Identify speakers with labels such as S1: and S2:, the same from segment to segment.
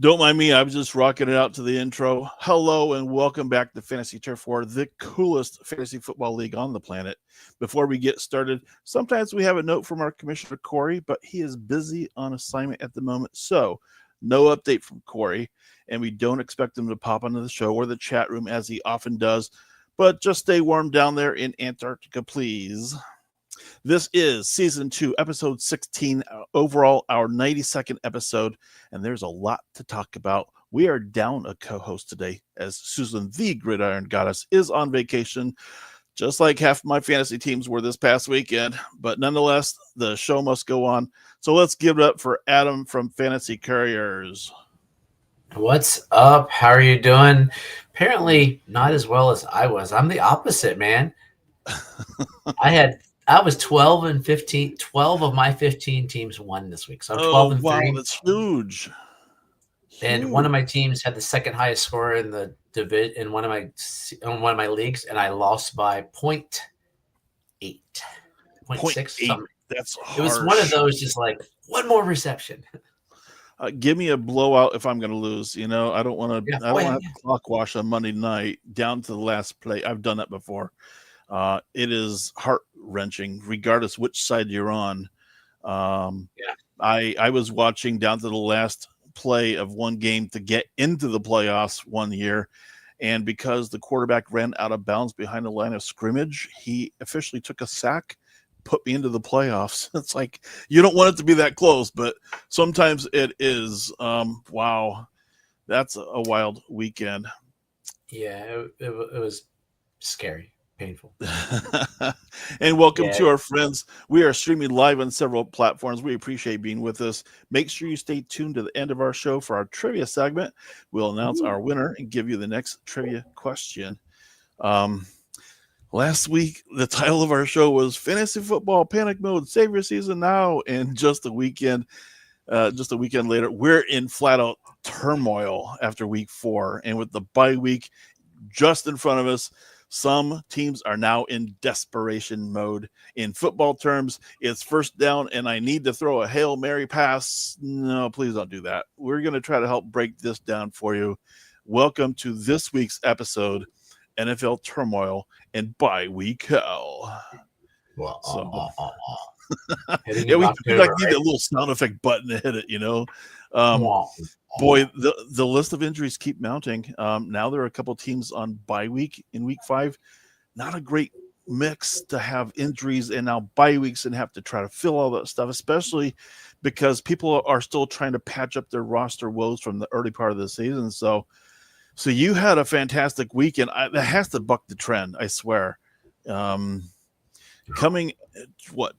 S1: Don't mind me. I was just rocking it out to the intro. Hello and welcome back to Fantasy Turf War, the coolest fantasy football league on the planet. Before we get started, sometimes we have a note from our commissioner, Corey, but he is busy on assignment at the moment. So, no update from Corey, and we don't expect him to pop onto the show or the chat room as he often does. But just stay warm down there in Antarctica, please. This is season 2, episode 16, overall our 92nd episode, and there's a lot to talk about. We are down a co-host today as Susan, the Gridiron Goddess, is on vacation, just like half my fantasy teams were this past weekend. But nonetheless, the show must go on. So let's give it up for Adam from Fantasy Couriers.
S2: What's up? How are you doing? Apparently not as well as I was. I'm the opposite, man. I was 12 and 15. 12 of my 15 teams won this week. So I'm 12 and 3.
S1: Wow, that's huge.
S2: And one of my teams had the second highest score in the division in one of my leagues, and I lost by 0.8. 0.6.
S1: That's harsh.
S2: It was one of those, just like one more reception.
S1: Give me a blowout if I'm going to lose. You know, I don't want to. I don't have to clock wash on Monday night down to the last play. I've done that before. It is heart wrenching, regardless which side you're on. I was watching down to the last play of one game to get into the playoffs one year, and because the quarterback ran out of bounds behind the line of scrimmage, he officially took a sack, put me into the playoffs. It's like, you don't want it to be that close, but sometimes it is. Wow, that's a wild weekend.
S2: Yeah, it was scary. Painful.
S1: And welcome to our friends. We are streaming live on several platforms. We appreciate being with us. Make sure you stay tuned to the end of our show for our trivia segment. We'll announce our winner and give you the next trivia question. Last week, the title of our show was Fantasy Football Panic Mode, Save Your Season Now. And just a weekend later, we're in flat out turmoil after week 4. And with the bye week just in front of us, some teams are now in desperation mode. In football terms, it's first down and I need to throw a Hail Mary pass. No, please don't do that. We're going to try to help break this down for you. Welcome to this week's episode, NFL Turmoil and Bye Week Hell. Yeah, we need a little sound effect button to hit it, you know. Boy, the list of injuries keep mounting. Now there are a couple teams on bye week in week 5. Not a great mix to have injuries and now bye weeks and have to try to fill all that stuff, especially because people are still trying to patch up their roster woes from the early part of the season. So you had a fantastic weekend. That has to buck the trend, I swear. Coming, what?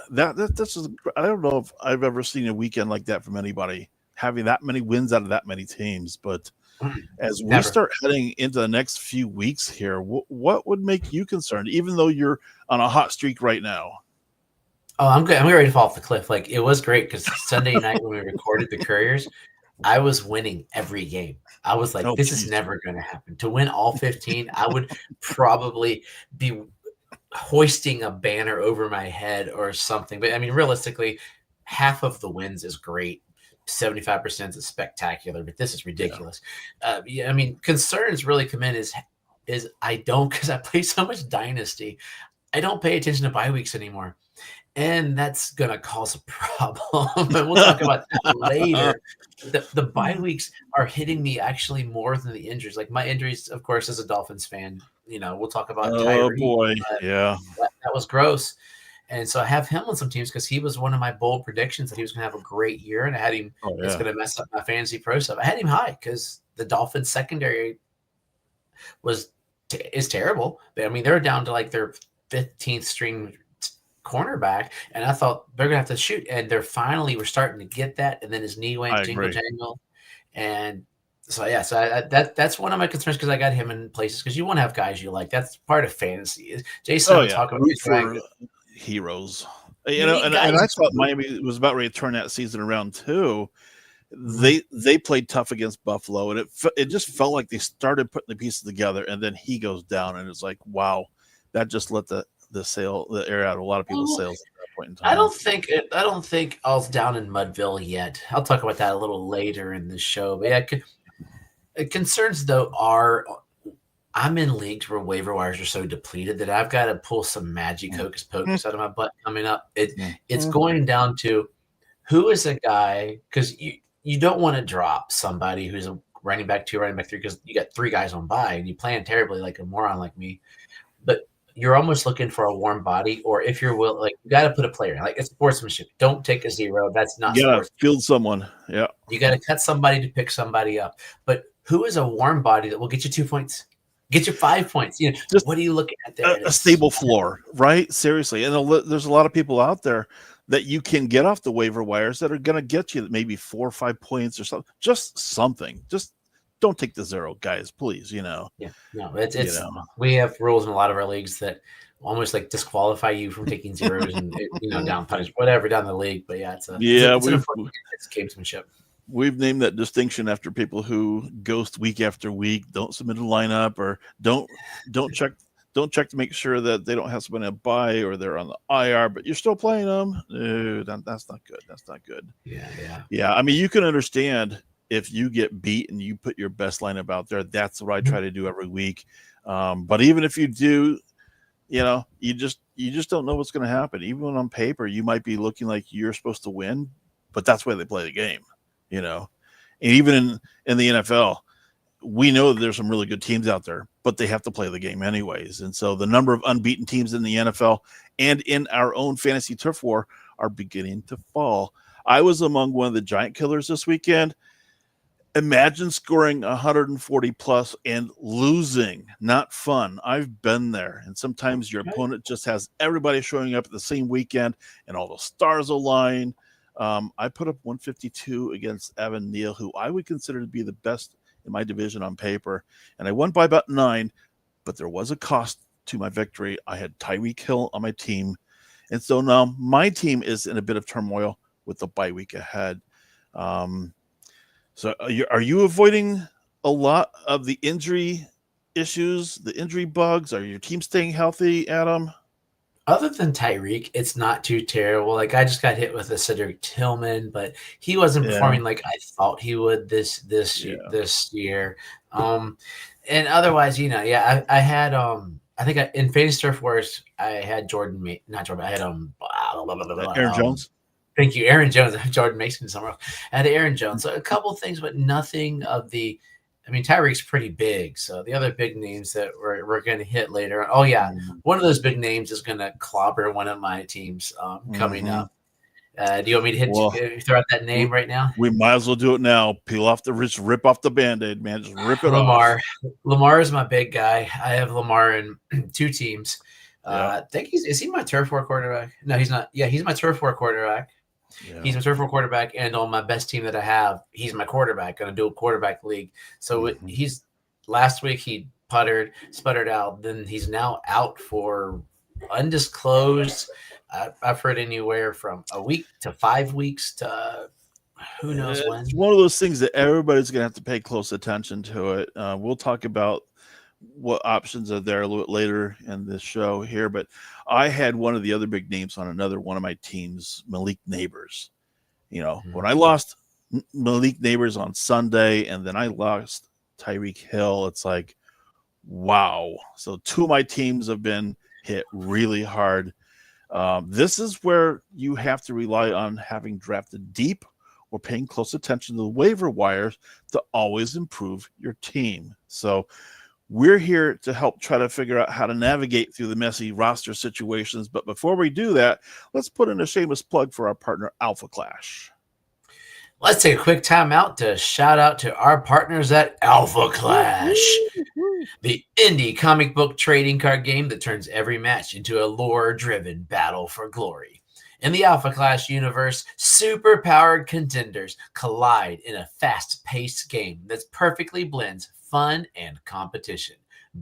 S1: That's just, I don't know if I've ever seen a weekend like that from anybody, having that many wins out of that many teams. But as we start heading into the next few weeks here, what would make you concerned, even though you're on a hot streak right now?
S2: Oh, I'm good. I'm ready to fall off the cliff. Like, it was great because Sunday night when we recorded the Couriers, I was winning every game. I was like, this is never going to happen. To win all 15, I would probably be hoisting a banner over my head or something. But I mean, realistically, half of the wins is great. 75% is spectacular, but this is ridiculous. I mean, concerns really come in is I don't, because I play so much Dynasty, I don't pay attention to bye weeks anymore. And that's going to cause a problem. But we'll talk about that later. The bye weeks are hitting me actually more than the injuries. Like, my injuries, of course, as a Dolphins fan, you know, we'll talk about Tyreek.
S1: Oh, boy. Yeah.
S2: That was gross. And so I have him on some teams because he was one of my bold predictions that he was going to have a great year. And I had him, it's going to mess up my fantasy pro stuff. I had him high because the Dolphins secondary is terrible. But I mean, they're down to like their 15th string cornerback, and I thought they're gonna have to shoot, and we're starting to get that. And then his knee went jingle, and so that's one of my concerns because I got him in places because you want to have guys you like. That's part of fantasy. Jason talk about
S1: for heroes, you know, and I thought Miami was about ready to turn that season around too. They played tough against Buffalo, and it just felt like they started putting the pieces together, and then he goes down, and it's like, wow, that just let the air out of a lot of people's sails at that point in time.
S2: I don't think all's down in Mudville yet. I'll talk about that a little later in the show. But yeah, concerns though are I'm in leagues where waiver wires are so depleted that I've got to pull some magic hocus pocus out of my butt coming up. It's going down to who is a guy, because you don't want to drop somebody who's a running back 2, running back 3, because you got 3 guys on bye and you plan terribly like a moron like me. But you're almost looking for a warm body, or if you're like you got to put a player in. Like it's sportsmanship. Don't take a 0. That's not.
S1: You got to field someone. Yeah.
S2: You got to cut somebody to pick somebody up. But who is a warm body that will get you 2 points? Get you 5 points. You know, just what are you looking at there?
S1: A stable floor, right? Seriously. And there's a lot of people out there that you can get off the waiver wires that are going to get you maybe 4 or 5 points or something. Just something. Just don't take the 0, guys, please. You know.
S2: Yeah. No, it's we have rules in a lot of our leagues that almost like disqualify you from taking zeros and down punish whatever down the league. But yeah, it's gamesmanship.
S1: We've named that distinction after people who ghost week after week, don't submit a lineup, or don't check to make sure that they don't have somebody to buy or they're on the IR, but you're still playing them. That's not good. That's not good. Yeah. I mean, you can understand if you get beat and you put your best lineup out there. That's what I try to do every week. But even if you do, you just don't know what's going to happen. Even on paper, you might be looking like you're supposed to win, but that's why they play the game. And even in the NFL, we know that there's some really good teams out there, but they have to play the game anyways. And so the number of unbeaten teams in the NFL and in our own fantasy turf war are beginning to fall. I was among one of the giant killers this weekend. Imagine scoring 140 plus and losing. Not fun. I've been there. And sometimes your opponent just has everybody showing up at the same weekend and all the stars align. I put up 152 against Evan Neal, who I would consider to be the best in my division on paper. And I won by about 9, but there was a cost to my victory. I had Tyreek Hill on my team. And so now my team is in a bit of turmoil with the bye week ahead. So are you avoiding a lot of the injury issues, the injury bugs? Are your team staying healthy, Adam?
S2: Other than Tyreek, it's not too terrible. Like I just got hit with a Cedric Tillman, but he wasn't performing like I thought he would this year. And otherwise, I had in Fantasy Turf Wars, I had I had
S1: Aaron Jones.
S2: Thank you, Aaron Jones. Jordan Mason somewhere else. I had Aaron Jones. So a couple of things, but nothing of the. I mean, Tyreek's pretty big. So the other big names that we're going to hit later. Oh yeah, one of those big names is going to clobber one of my teams coming up. Do you want me to throw out that name right now?
S1: We might as well do it now. Rip off the Band-Aid, man. Just rip it off.
S2: Lamar is my big guy. I have Lamar in 2 teams. I think is he my turf war quarterback? No, he's not. Yeah, he's my turf war quarterback. Yeah. He's my turf war quarterback, and on my best team that I have, he's my quarterback in a dual quarterback league. So last week he sputtered out. Then he's now out for undisclosed. I've heard anywhere from a week to 5 weeks to who knows when.
S1: It's one of those things that everybody's going to have to pay close attention to it. We'll talk about what options are there a little bit later in this show here, but I had one of the other big names on another one of my teams, Malik Nabers. When I lost Malik Nabers on Sunday and then I lost Tyreek Hill, it's like, wow. So 2 of my teams have been hit really hard. This is where you have to rely on having drafted deep or paying close attention to the waiver wires to always improve your team. So we're here to help try to figure out how to navigate through the messy roster situations. But before we do that, let's put in a shameless plug for our partner, Alpha Clash.
S2: Let's take a quick time out to shout out to our partners at Alpha Clash, the indie comic book trading card game that turns every match into a lore-driven battle for glory. In the Alpha Clash universe, super-powered contenders collide in a fast-paced game that perfectly blends fun and competition.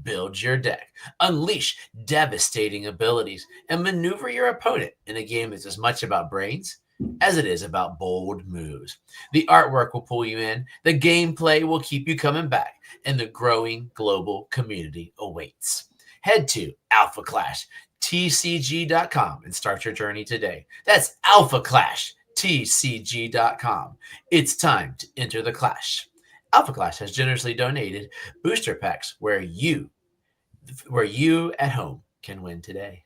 S2: Build your deck, unleash devastating abilities, and maneuver your opponent in a game that's as much about brains as it is about bold moves. The artwork will pull you in, the gameplay will keep you coming back, and the growing global community awaits. Head to Alpha Clash tcg.com and start your journey today. That's Alpha Clash, tcg.com. It's time to enter the clash. Alpha Clash has generously donated booster packs where you at home can win today.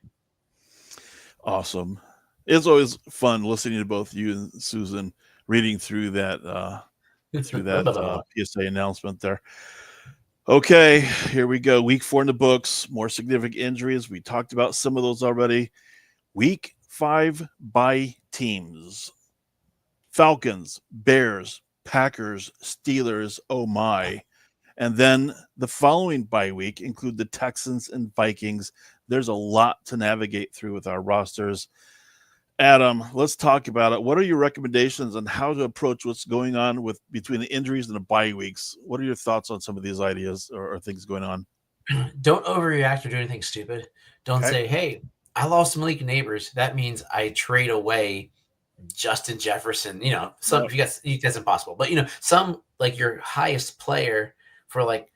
S1: Awesome. It's always fun listening to both you and Susan reading through that PSA announcement there. Okay, here we go. Week 4 in the books. More significant injuries. We talked about some of those already. Week 5 bye teams. Falcons, Bears, Packers, Steelers, oh my. And then the following bye week include the Texans and Vikings. There's a lot to navigate through with our rosters. Adam, let's talk about it. What are your recommendations on how to approach what's going on between the injuries and the bye weeks? What are your thoughts on some of these ideas or things going on?
S2: Don't overreact or do anything stupid. Don't say, hey, I lost Malik Nabers. That means I trade away Justin Jefferson. You know, that's impossible. But, some like your highest player for like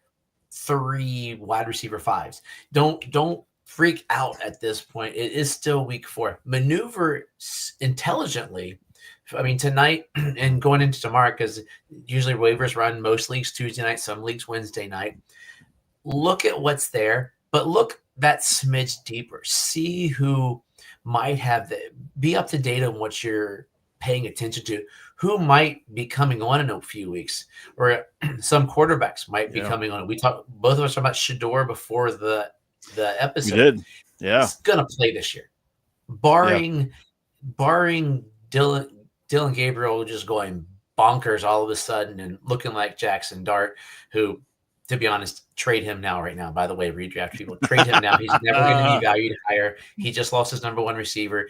S2: 3 wide receiver 5s. Don't freak out at this point. It is still week 4. Maneuver intelligently. I mean, tonight and going into tomorrow, because usually waivers run most leagues Tuesday night, some leagues Wednesday night. Look at what's there, but look that smidge deeper. See who might have be up to date on what you're paying attention to. Who might be coming on in a few weeks, or some quarterbacks might be coming on. Both of us talked about Shador before the episode.
S1: We did. Yeah.
S2: He's gonna play this year. Barring Dylan Gabriel just going bonkers all of a sudden and looking like Jackson Dart, who, to be honest, trade him now right now. By the way, redraft people, trade him now. He's never going to be valued higher. He just lost his number 1 receiver.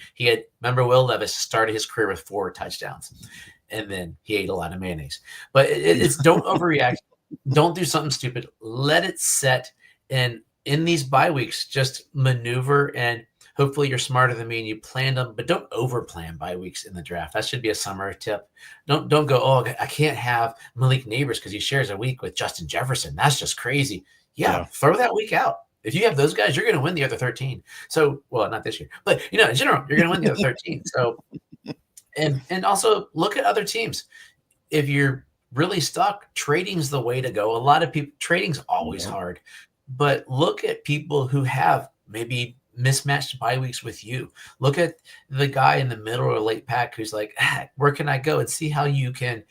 S2: Remember Will Levis started his career with 4 touchdowns, and then he ate a lot of mayonnaise. But it's don't overreact. Don't do something stupid. Let it set. And in these bye weeks, just maneuver, and hopefully you're smarter than me and you planned them, but don't overplan bye weeks in the draft. That should be a summer tip. Don't go, I can't have Malik Nabers because he shares a week with Justin Jefferson. That's just crazy. Yeah, throw that week out. If you have those guys, you're going to win the other 13. So, well, not this year, but in general, you're going to win the other 13. So, and also look at other teams. If you're really stuck, trading's the way to go. A lot of people, trading's always hard, but look at people who have maybe mismatched bye weeks with you. Look at the guy in the middle or late pack who's like, where can I go? And see how you can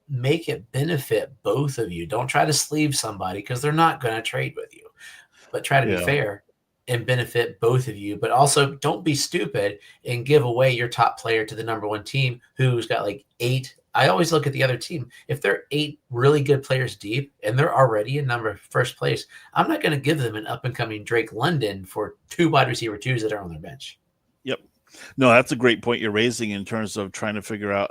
S2: make it benefit both of you. Don't try to sleeve somebody because they're not going to trade with you, but try to be fair and benefit both of you. But also don't be stupid and give away your top player to the number 1 team who's got like 8. I always look at the other team. If they're 8 really good players deep and they're already in first place, I'm not going to give them an up-and-coming Drake London for 2 wide receiver 2s that are on their bench. Yep.
S1: No, that's a great point you're raising in terms of trying to figure out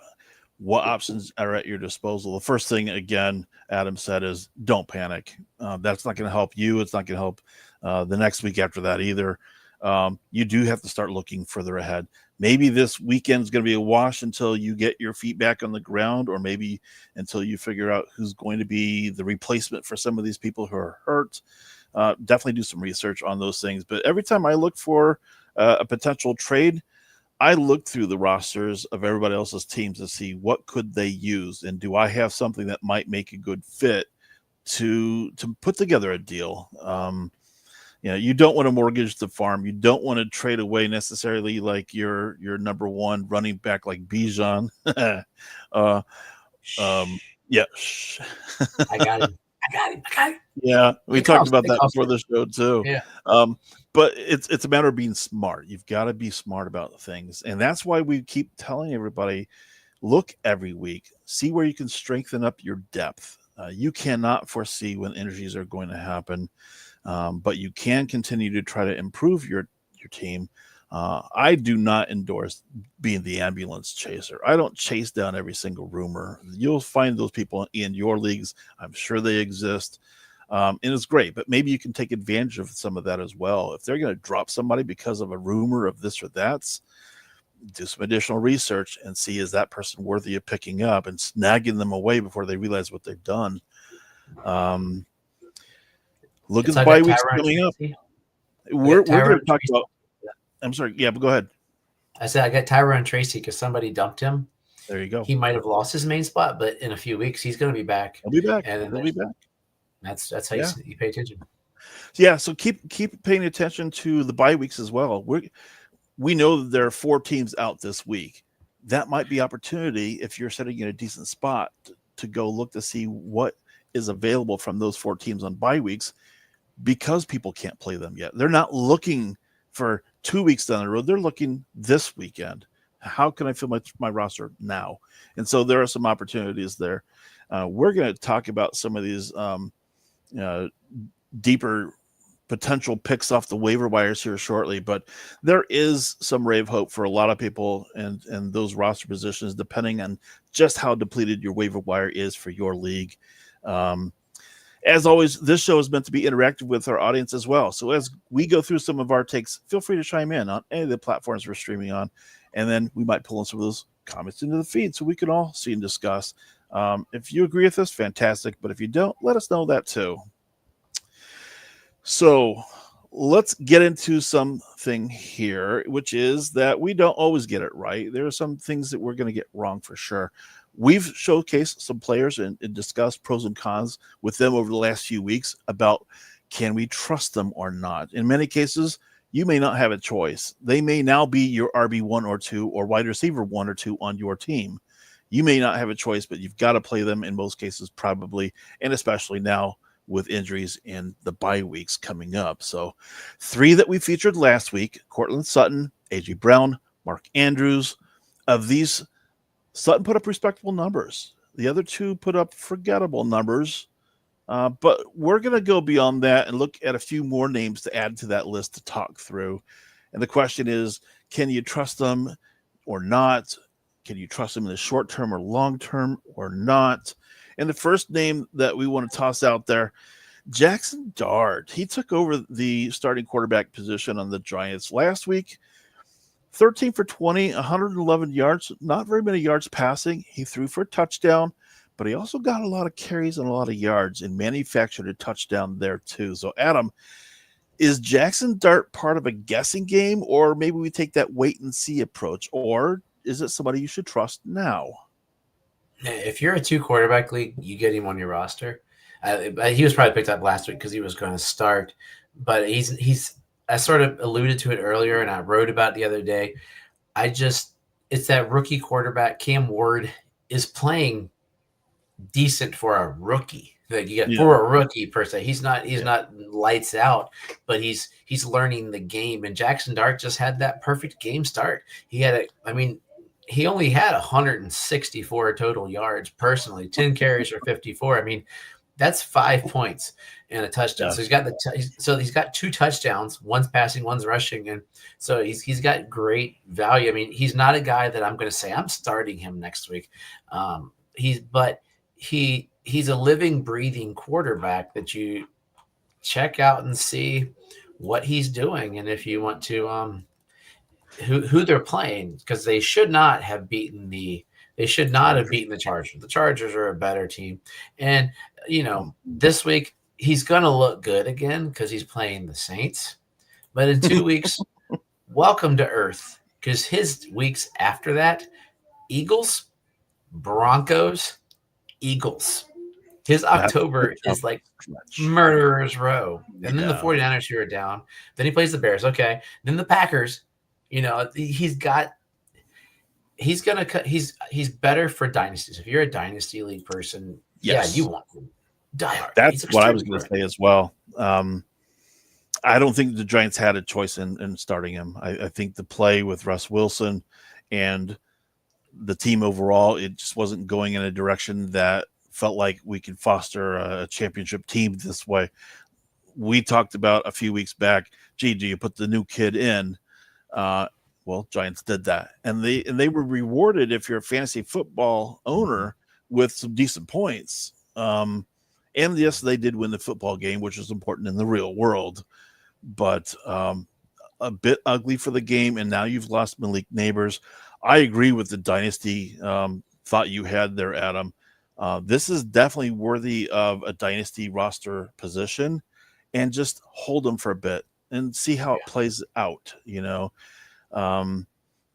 S1: what options are at your disposal. The first thing, again, Adam said is don't panic. That's not going to help you. It's not going to help the next week after that either. You do have to start looking further ahead. Maybe this weekend is going to be a wash until you get your feet back on the ground, or maybe until you figure out who's going to be the replacement for some of these people who are hurt. Definitely do some research on those things. But every time I look for a potential trade, I look through the rosters of everybody else's teams to see what could they use, and do I have something that might make a good fit to put together a deal. You don't want to mortgage the farm. You don't want to trade away necessarily like your number 1 running back like Bijan.
S2: Yeah. I got him.
S1: Yeah, we talked about that before the show too.
S2: Yeah.
S1: But it's a matter of being smart. You've got to be smart about things, and that's why we keep telling everybody, look every week, see where you can strengthen up your depth. You cannot foresee when injuries are going to happen. But you can continue to try to improve your team. I do not endorse being the ambulance chaser. I don't chase down every single rumor. You'll find those people in your leagues. I'm sure they exist. And it's great, but maybe you can take advantage of some of that as well. If they're going to drop somebody because of a rumor of this or that, do some additional research and see, is that person worthy of picking up and snagging them away before they realize what they've done. Look at the bye weeks coming up. We're going to talk about I'm sorry. Yeah, but go ahead.
S2: I said I got Tyrone Tracy because somebody dumped him.
S1: There you go.
S2: He might have lost his main spot, but in a few weeks he's going to be back.
S1: He'll be back.
S2: And
S1: He'll be back.
S2: That's how you pay attention.
S1: Yeah, so keep paying attention to the bye weeks as well. We know that there are 4 teams out this week. That might be opportunity if you're sitting in a decent spot to go look to see what is available from those 4 teams on bye weeks, because people can't play them yet. They're not looking for 2 weeks down the road. They're looking this weekend. How can I fill my roster now? And so there are some opportunities there. We're going to talk about some of these deeper potential picks off the waiver wires here shortly, but there is some ray of hope for a lot of people and those roster positions, depending on just how depleted your waiver wire is for your league. As always, this show is meant to be interactive with our audience as well. So as we go through some of our takes, feel free to chime in on any of the platforms we're streaming on, and then we might pull in some of those comments into the feed so we can all see and discuss. If you agree with us, fantastic. But if you don't, let us know that too. So let's get into something here, which is that we don't always get it right. There are some things that we're going to get wrong for sure. We've showcased some players and discussed pros and cons with them over the last few weeks about can we trust them or not. In many cases, you may not have a choice. They may now be your RB1 or 2 or wide receiver 1 or 2 on your team. You may not have a choice, but you've got to play them in most cases probably, and especially now with injuries and the bye weeks coming up. So 3 that we featured last week: Courtland Sutton, A.J. Brown, Mark Andrews. Of these, Sutton put up respectable numbers. The other 2 put up forgettable numbers. But we're going to go beyond that and look at a few more names to add to that list to talk through. And the question is, can you trust them or not? Can you trust them in the short term or long term or not? And the first name that we want to toss out there, Jackson Dart. He took over the starting quarterback position on the Giants last week. 13 for 20, 111 yards, not very many yards passing. He threw for a touchdown, but he also got a lot of carries and a lot of yards and manufactured a touchdown there too. So, Adam, is Jackson Dart part of a guessing game, or maybe we take that wait and see approach, or is it somebody you should trust now?
S2: If you're a 2 quarterback league, you get him on your roster. He was probably picked up last week because he was going to start, but I sort of alluded to it earlier, and I wrote about it the other day. It's that rookie quarterback. Cam Ward is playing decent for a rookie. For a rookie per se. He's not lights out, but he's learning the game. And Jackson Dart just had that perfect game start. He only had 164 total yards personally, 10 carries for 54. I mean, that's 5 points and a touchdown. Yeah. So he's got 2 touchdowns, one's passing, one's rushing, and so he's got great value. I mean, he's not a guy that I'm going to say I'm starting him next week. He's a living, breathing quarterback that you check out and see what he's doing, and if you want to who they're playing, because they should not have beaten the Chargers. The Chargers are a better team. And, this week he's going to look good again because he's playing the Saints. But in 2 weeks, welcome to earth, because his weeks after that, Eagles, Broncos, Eagles. His October is like murderer's row. And then the 49ers here are down. Then he plays the Bears. Okay. Then the Packers. He's better for dynasties. If you're a dynasty league person, yes. You want him. Die hard.
S1: That's what I was going to say as well. I don't think the Giants had a choice in starting him. I think the play with Russ Wilson and the team overall, it just wasn't going in a direction that felt like we could foster a championship team this way. We talked about a few weeks back, do you put the new kid in? Well, Giants did that, and they were rewarded, if you're a fantasy football owner, with some decent points. And yes, they did win the football game, which is important in the real world, but a bit ugly for the game. And now you've lost Malik Nabers. I agree with the dynasty thought you had there, Adam. This is definitely worthy of a dynasty roster position, and just hold them for a bit. and see how it plays out.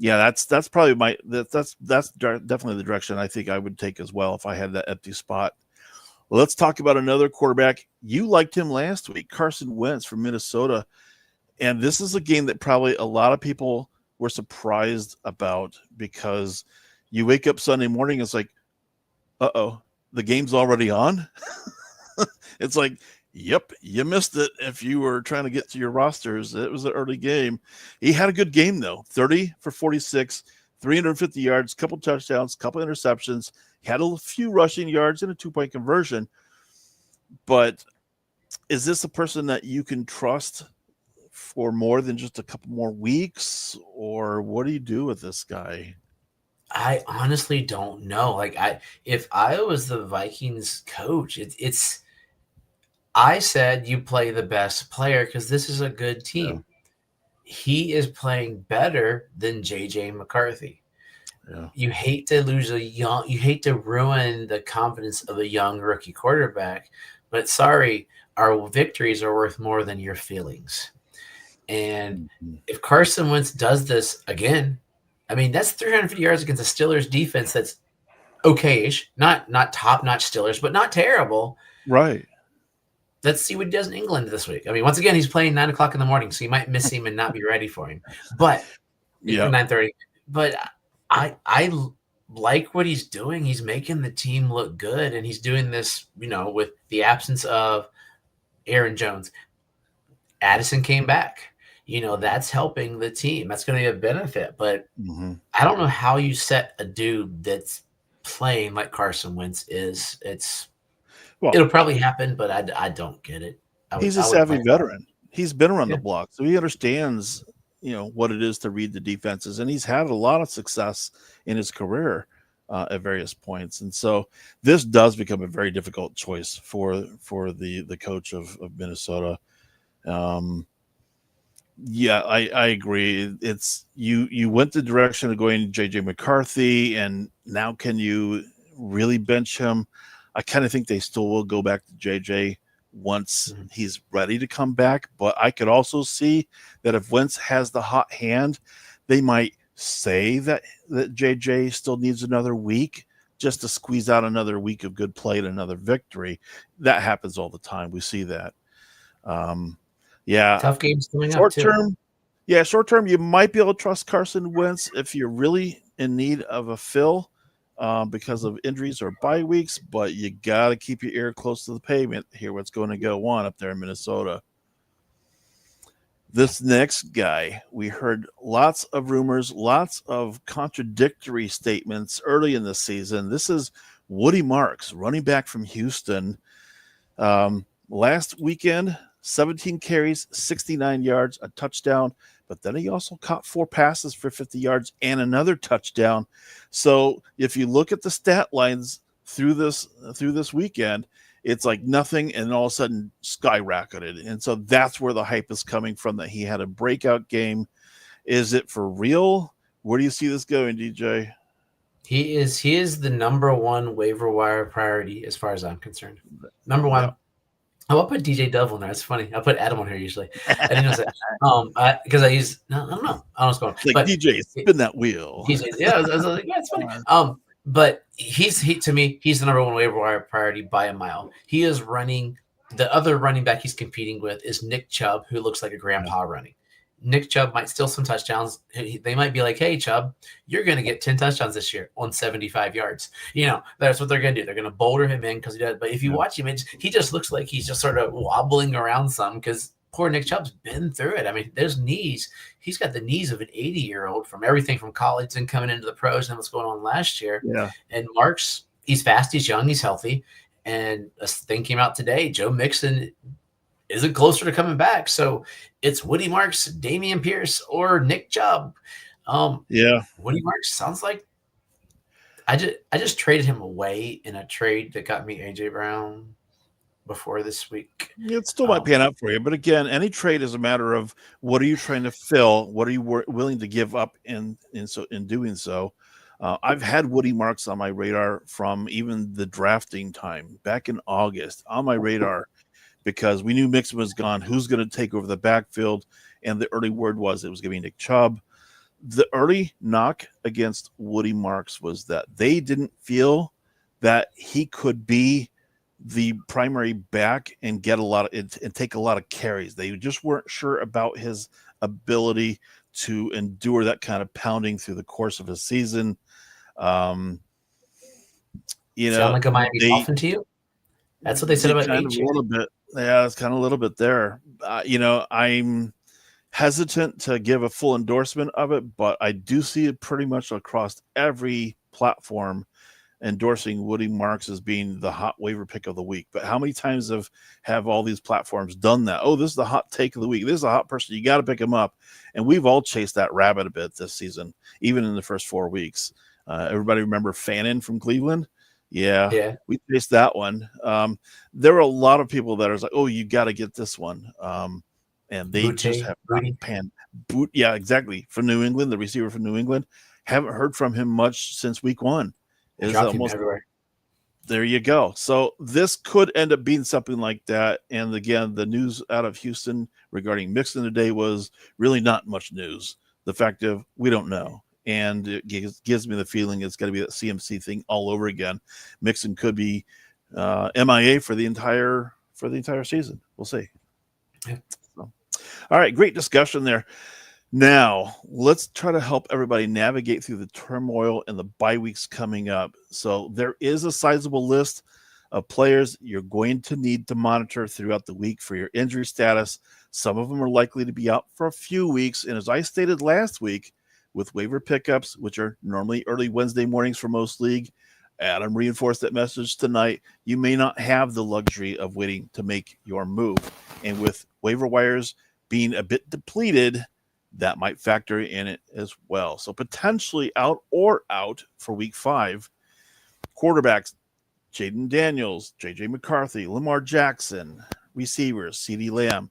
S1: That's probably that's definitely the direction I think I would take as well if I had that empty spot. Let's talk about another quarterback. You liked him last week, Carson Wentz from Minnesota. And this is a game that probably a lot of people were surprised about, because you wake up Sunday morning, it's like, uh-oh, the game's already on. It's like, yep, you missed it if you were trying to get to your rosters. It was an early game. He had a good game, though. 30 for 46, 350 yards, couple touchdowns, couple interceptions. He had a few rushing yards and a 2-point conversion. But is this a person that you can trust for more than just a couple more weeks? Or what do you do with this guy?
S2: I honestly don't know. If I was the Vikings coach, I said you play the best player because this is a good team. Yeah. He is playing better than JJ McCarthy. Yeah. You hate to you hate to ruin the confidence of a young rookie quarterback, but sorry, our victories are worth more than your feelings. And if Carson Wentz does this again, I mean, that's 350 yards against the Steelers defense that's okay-ish, not top-notch Steelers, but not terrible.
S1: Right.
S2: Let's see what he does in England this week. I mean, once again, he's playing 9 o'clock in the morning, so you might miss him and not be ready for him. But 9:30. But I like what he's doing. He's making the team look good, and he's doing this, with the absence of Aaron Jones. Addison came back. That's helping the team. That's going to be a benefit. But I don't know how you set a dude that's playing like Carson Wentz is. It'll probably happen, but I don't get it.
S1: He's a savvy veteran. He's been around the block, so he understands, what it is to read the defenses, and he's had a lot of success in his career at various points. And so this does become a very difficult choice for the coach of Minnesota. I agree. It's you went the direction of going JJ McCarthy, and now can you really bench him? I kind of think they still will go back to JJ once he's ready to come back. But I could also see that if Wentz has the hot hand, they might say that JJ still needs another week just to squeeze out another week of good play and another victory. That happens all the time. We see that.
S2: Tough games coming up.
S1: Short term, you might be able to trust Carson Wentz if you're really in need of a fill because of injuries or bye weeks, but you got to keep your ear close to the pavement, hear what's going to go on up there in Minnesota. This next guy, we heard lots of rumors, lots of contradictory statements early in the season. This is Woody Marks, running back from Houston. Last weekend, 17 carries, 69 yards, a touchdown, but then he also caught 4 passes for 50 yards and another touchdown. So if you look at the stat lines through this weekend, it's like nothing, and all of a sudden skyrocketed. And so that's where the hype is coming from, that he had a breakout game. Is it for real? Where do you see this going, DJ?
S2: He is the number one waiver wire priority as far as I'm concerned. Number one. Yeah. I'll put DJ Dove on there. It's funny. I'll put Adam on here usually. I didn't know that. Because I use, I don't know. I don't know what's going on.
S1: Like, but DJ, spin that wheel.
S2: I was like, yeah, it's funny. But to me, he's the number one waiver wire priority by a mile. He is running. The other running back he's competing with is Nick Chubb, who looks like a grandpa running. Nick Chubb might steal some touchdowns. They might be like, hey, Chubb, you're going to get 10 touchdowns this year on 75 yards. That's what they're going to do. They're going to boulder him in because he does. But if you watch him, he just looks like he's just sort of wobbling around some because poor Nick Chubb's been through it. I mean, those knees, he's got the knees of an 80-year-old from everything from college and coming into the pros and what's going on last year. Yeah. And Marks, he's fast, he's young, he's healthy. And a thing came out today, Joe Mixon isn't closer to coming back. So it's Woody Marks, Dameon Pierce, or Nick Chubb. Woody Marks sounds like I just traded him away in a trade that got me AJ Brown before this week.
S1: It still might pan out for you, but again, any trade is a matter of what are you trying to fill, what are you willing to give up in doing so. I've had Woody Marks on my radar from even the drafting time back in August, on my radar. because we knew Mixon was gone. Who's going to take over the backfield? And the early word was it was going to be Nick Chubb. The early knock against Woody Marks was that they didn't feel that he could be the primary back and get a lot of and take a lot of carries. They just weren't sure about his ability to endure that kind of pounding through the course of a season.
S2: Sound like a Miami Dolphin to you? That's what they said about
S1: kind of a little bit. Yeah, it's kind of a little bit there. I'm hesitant to give a full endorsement of it, but I do see it pretty much across every platform endorsing Woody Marks as being the hot waiver pick of the week. But how many times have all these platforms done that? Oh, this is the hot take of the week. This is a hot person. You got to pick him up. And we've all chased that rabbit a bit this season, even in the first 4 weeks. Everybody remember Fannin from Cleveland? Yeah, we chased that one. There were a lot of people that are like, oh, you got to get this one. And they just have panned. Yeah, exactly. From New England, the receiver from New England. Haven't heard from him much since week 1. Is almost everywhere. There you go. So this could end up being something like that. And again, the news out of Houston regarding Mixon today was really not much news. The fact of we don't know. And it gives me the feeling it's going to be that CMC thing all over again. Mixon could be MIA for the entire season. We'll see.
S2: Yeah.
S1: So, all right, great discussion there. Now, let's try to help everybody navigate through the turmoil and the bye weeks coming up. So there is a sizable list of players you're going to need to monitor throughout the week for your injury status. Some of them are likely to be out for a few weeks. And as I stated last week, with waiver pickups, which are normally early Wednesday mornings for most league, Adam reinforced that message tonight. You may not have the luxury of waiting to make your move. And with waiver wires being a bit depleted, that might factor in it as well. So potentially out for week 5. Quarterbacks, Jaden Daniels, J.J. McCarthy, Lamar Jackson. Receivers, CeeDee Lamb,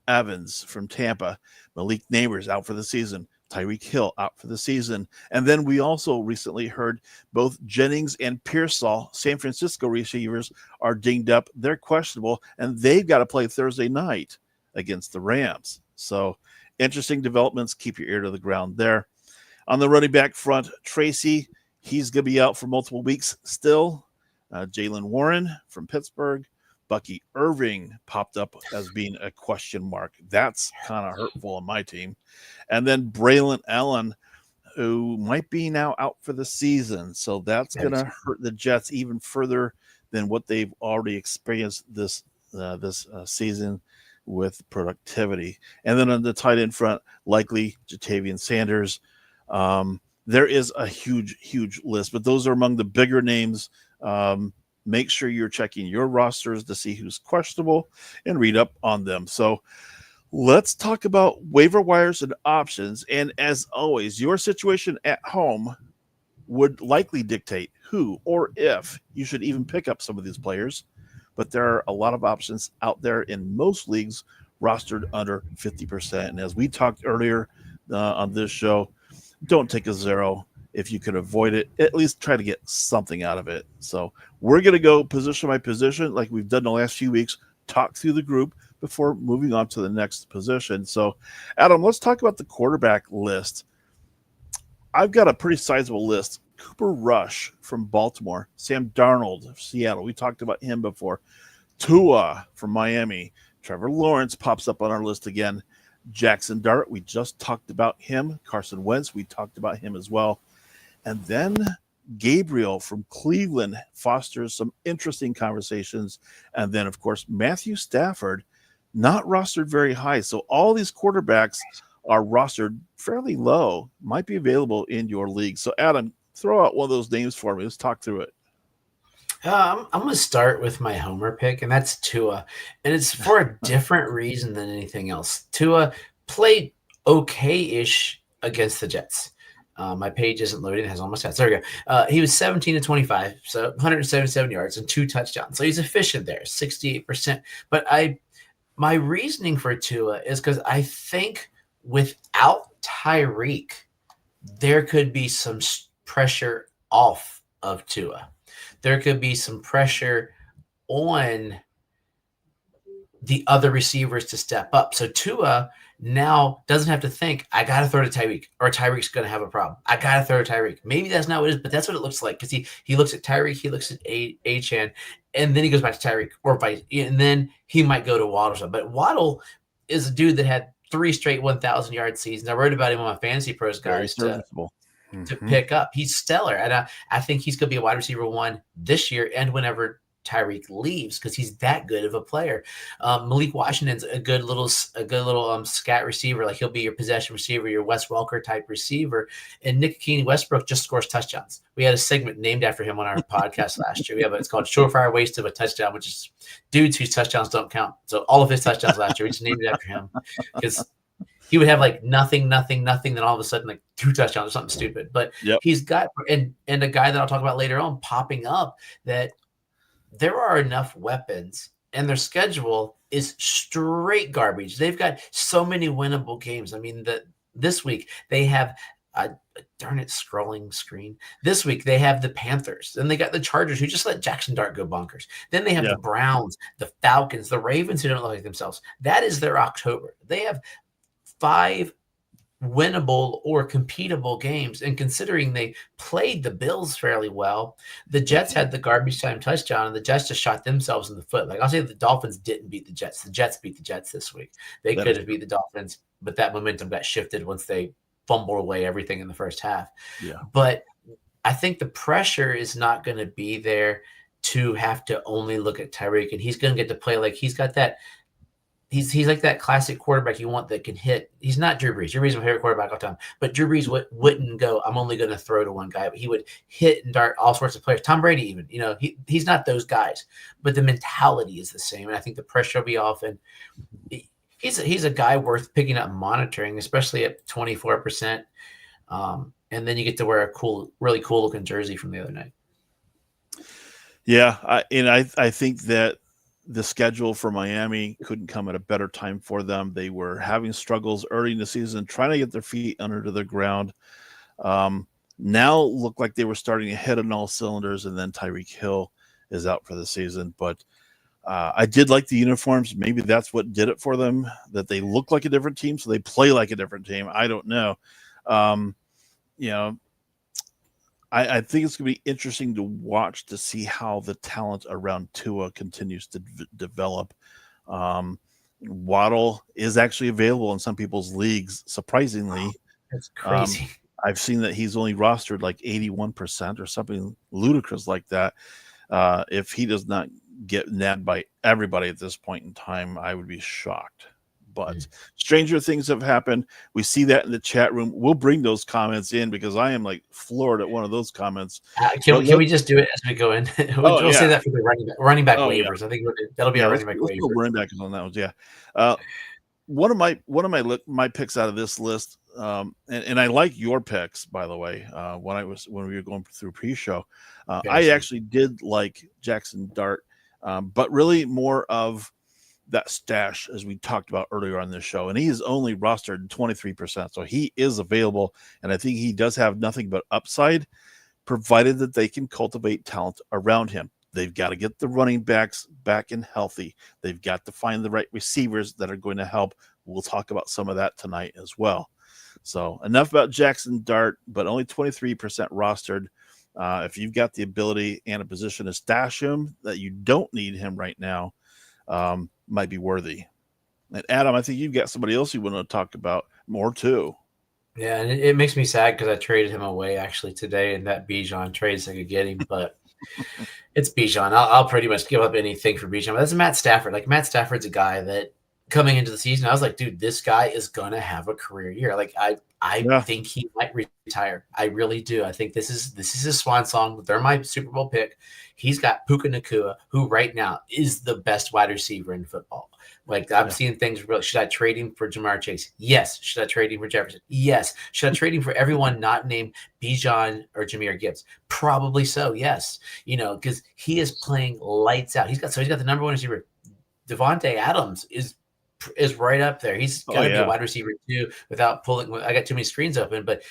S1: Evans from Tampa, Malik Nabers out for the season, Tyreek Hill out for the season. And then we also recently heard both Jennings and Pearsall, San Francisco receivers, are dinged up. They're questionable, and they've got to play Thursday night against the Rams. So interesting developments. Keep your ear to the ground there. On the running back front, Tracy, he's going to be out for multiple weeks still. Jaylen Warren from Pittsburgh. Bucky Irving popped up as being a question mark. That's kind of hurtful on my team. And then Braylon Allen, who might be now out for the season. So that's going to hurt the Jets even further than what they've already experienced this season with productivity. And then on the tight end front, likely Jatavian Sanders. There is a huge list, but those are among the bigger names. Make sure you're checking your rosters to see who's questionable and read up on them. So let's talk about waiver wires and options. And as always, your situation at home would likely dictate who or if you should even pick up some of these players. But there are a lot of options out there in most leagues rostered under 50%. And as we talked earlier on this show, don't take a zero. If you can avoid it, at least try to get something out of it. So we're going to go position by position like we've done the last few weeks, talk through the group before moving on to the next position. So, Adam, let's talk about the quarterback list. I've got a pretty sizable list. Cooper Rush from Baltimore, Sam Darnold of Seattle. We talked about him before. Tua from Miami. Trevor Lawrence pops up on our list again. Jackson Dart, we just talked about him. Carson Wentz, we talked about him as well. And then Gabriel from Cleveland fosters some interesting conversations. And then, of course, Matthew Stafford, not rostered very high. So all these quarterbacks are rostered fairly low, might be available in your league. So, Adam, throw out one of those names for me. Let's talk through it.
S2: I'm going to start with my homer pick, and that's Tua. And it's for a different reason than anything else. Tua played okay-ish against the Jets. My page isn't loading. It has all my stats. There we go. He was 17-25, so 177 yards and 2 touchdowns. So he's efficient there, 68%. But my reasoning for Tua is because I think without Tyreek, there could be some pressure off of Tua. There could be some pressure on the other receivers to step up. So Tua now doesn't have to think, I got to throw to Tyreek, or Tyreek's going to have a problem. I got to throw to Tyreek. Maybe that's not what it is, but that's what it looks like, because he looks at Tyreek, he looks at Achane, and then he goes back to Tyreek, or vice, and then he might go to Waddle or something. But Waddle is a dude that had 3 straight 1,000-yard seasons. I wrote about him on my Fantasy Pros guys to pick up. He's stellar, and I think he's going to be a wide receiver 1 this year and whenever Tyreek leaves, because he's that good of a player. Malik Washington's a good little scat receiver. Like, he'll be your possession receiver, your Wes Welker type receiver. And Nick Keeney Westbrook just scores touchdowns. We had a segment named after him on our podcast last year. It's called Surefire Waste of a Touchdown, which is dudes whose touchdowns don't count. So all of his touchdowns last year, we just named it after him, because he would have like nothing, then all of a sudden like 2 touchdowns or something stupid. But he's got, and a guy that I'll talk about later on popping up, that there are enough weapons, and their schedule is straight garbage. They've got so many winnable games. I mean, this week they have darn it, scrolling screen. This week they have the Panthers. Then they got the Chargers, who just let Jackson Dart go bonkers. Then they have the Browns, the Falcons, the Ravens, who don't look like themselves. That is their October. They have 5 winnable or competable games, and considering they played the Bills fairly well, the Jets had the garbage time touchdown, and the Jets just shot themselves in the foot. Like, I'll say the Dolphins didn't beat the Jets. The Jets beat the Jets this week. They could have beat the Dolphins, but that momentum got shifted once they fumbled away everything in the first half. But I think the pressure is not going to be there to have to only look at Tyreek, and he's going to get to play like he's got that. He's like that classic quarterback you want that can hit. He's not Drew Brees. Drew Brees is my favorite quarterback all the time. But Drew Brees wouldn't go, I'm only going to throw to one guy. But he would hit and dart all sorts of players. Tom Brady even. He's not those guys. But the mentality is the same. And I think the pressure will be off. And he's a guy worth picking up and monitoring, especially at 24%. And then you get to wear a really cool looking jersey from the other night.
S1: Yeah. I think that the schedule for Miami couldn't come at a better time for them. They were having struggles early in the season, trying to get their feet under the ground. Now look like they were starting to hit on all cylinders, and then Tyreek Hill is out for the season. But I did like the uniforms. Maybe that's what did it for them, that they look like a different team, so they play like a different team. I don't know. I think it's going to be interesting to watch to see how the talent around Tua continues to develop. Waddle is actually available in some people's leagues, surprisingly.
S2: Wow, that's crazy.
S1: I've seen that he's only rostered like 81% or something ludicrous like that. If he does not get nabbed by everybody at this point in time, I would be shocked. But stranger things have happened. We see that in the chat room. We'll bring those comments in, because I am like floored at one of those comments.
S2: Can we just do it as we go in? We'll say that for the running back waivers. Yeah. I think that'll be our running back waivers.
S1: Running back on that one, yeah. One of my picks out of this list, and I like your picks, by the way. When we were going through pre-show, I actually did like Jackson Dart, but really more of that stash, as we talked about earlier on this show, and he is only rostered 23%, so he is available, and I think he does have nothing but upside, provided that they can cultivate talent around him. They've got to get the running backs back and healthy. They've got to find the right receivers that are going to help. We'll talk about some of that tonight as well. So enough about Jackson Dart, but only 23% rostered. If you've got the ability and a position to stash him, that you don't need him right now, might be worthy. And Adam, I think you've got somebody else you want to talk about more too.
S2: Yeah, and it makes me sad because I traded him away actually today, and that Bijan trade so I could get him, but it's Bijan. I'll pretty much give up anything for Bijan. But that's Matt Stafford. Like, Matt Stafford's a guy that coming into the season, I was like, dude, this guy is gonna have a career year. Like, I think he might retire. I really do. I think this is his swan song. They're my Super Bowl pick. He's got Puka Nacua, who right now is the best wide receiver in football. Like, I'm seeing things real. Should I trade him for Jamar Chase? Yes. Should I trade him for Jefferson? Yes. Should I trade him for everyone not named Bijan or Jahmyr Gibbs? Probably so. Yes. Because he is playing lights out. He's got the number one receiver. Devontae Adams is right up there. He's got to be a wide receiver too, without pulling. I got too many screens open, but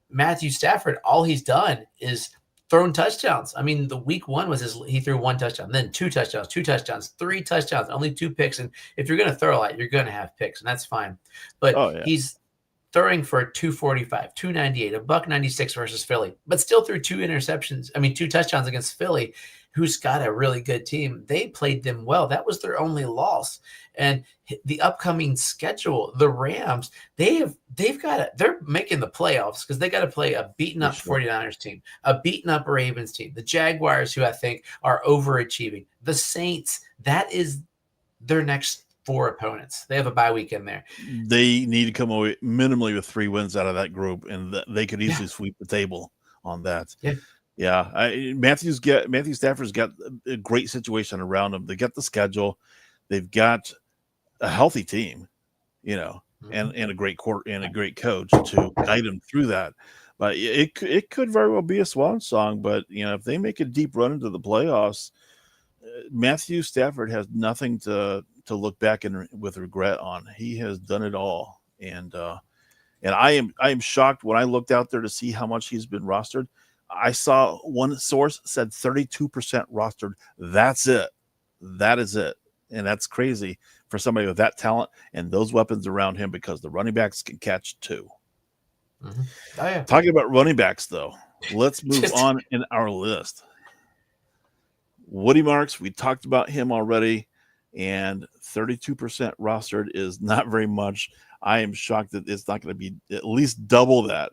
S2: Matthew Stafford, all he's done is thrown touchdowns. I mean, the week 1 was he threw 1 touchdown, then 2 touchdowns, 3 touchdowns, only 2 picks. And if you're going to throw a lot, you're going to have picks, and that's fine. But he's throwing for 245, 298, a $196 versus Philly, but still threw 2 touchdowns against Philly, who's got a really good team. They played them well. That was their only loss. And the upcoming schedule, the Rams, they're making the playoffs because they got to play a beaten up 49ers team, a beaten up Ravens team, the Jaguars, who I think are overachieving, the Saints. That is their next 4 opponents. They have a bye week in there.
S1: They need to come away minimally with 3 wins out of that group, and they could easily sweep the table on that. Matthew Stafford's got a great situation around him. They got the schedule, they've got a healthy team, and a great court and a great coach to guide him through that. But it could very well be a swan song. But if they make a deep run into the playoffs, Matthew Stafford has nothing to look back with regret on. He has done it all, and I am shocked when I looked out there to see how much he's been rostered. I saw one source said 32% rostered. That's it. That is it. And that's crazy for somebody with that talent and those weapons around him, because the running backs can catch too.
S2: Mm-hmm. Oh, yeah.
S1: Talking about running backs, though, let's move on in our list. Woody Marks, we talked about him already, and 32% rostered is not very much. I am shocked that it's not going to be at least double that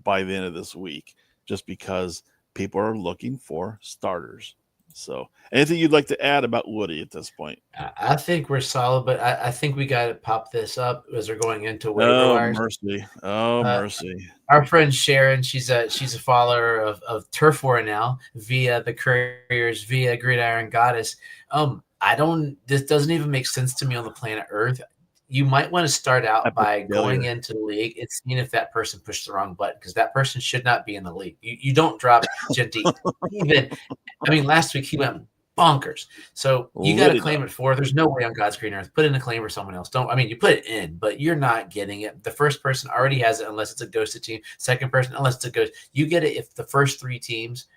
S1: by the end of this week, just because people are looking for starters. So anything you'd like to add about Woody at this point?
S2: I think we're solid, but I think we got to pop this up as we're going into waiver wires.
S1: Mercy. Mercy.
S2: Our friend Sharon, she's a follower of Turf War now via the Couriers, via Gridiron Goddess. This doesn't even make sense to me on the planet Earth. You might want to start out by going into the league and seeing if that person pushed the wrong button, because that person should not be in the league. You don't drop Genty. Last week he went bonkers. So you got to claim it for. There's no way on God's green earth. Put in a claim for someone else. You put it in, but you're not getting it. The first person already has it unless it's a ghosted team. Second person, unless it's a ghost. You get it if the first 3 teams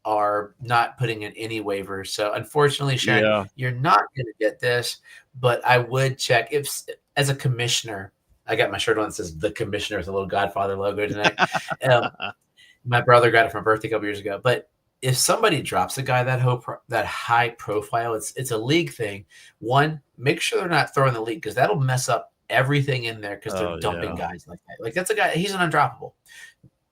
S2: are not putting in any waivers. So unfortunately, Sharon, you're not going to get this, but I would check if, as a commissioner, I got my shirt on that says the commissioner with a little Godfather logo tonight. My brother got it for my birthday a couple years ago. But if somebody drops a guy that high profile, it's a league thing. One, make sure they're not throwing the league, because that'll mess up everything in there, because they're dumping guys like that. Like, that's a guy, he's an undroppable.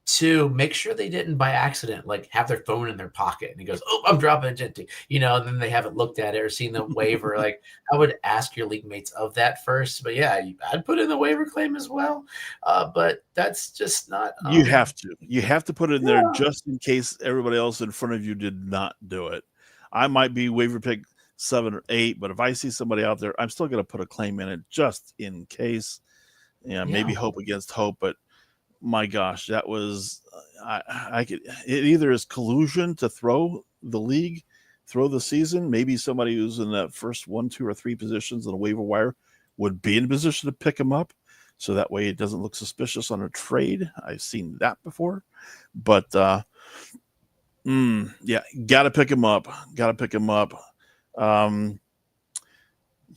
S2: 2, make sure they didn't by accident have their phone in their pocket and he goes, "Oh, I'm dropping a Genty," and then they haven't looked at it or seen the waiver. I would ask your league mates of that first. But I'd put in the waiver claim as well. But that's just not.
S1: You have to put it in there just in case everybody else in front of you did not do it. I might be waiver pick 7 or 8, but if I see somebody out there, I'm still going to put a claim in it just in case. Maybe hope against hope, but. My gosh, that was it either is collusion to throw the season. Maybe somebody who's in that first 1, 2, or 3 positions in a waiver wire would be in a position to pick him up, so that way it doesn't look suspicious on a trade. I've seen that before, but gotta pick him up.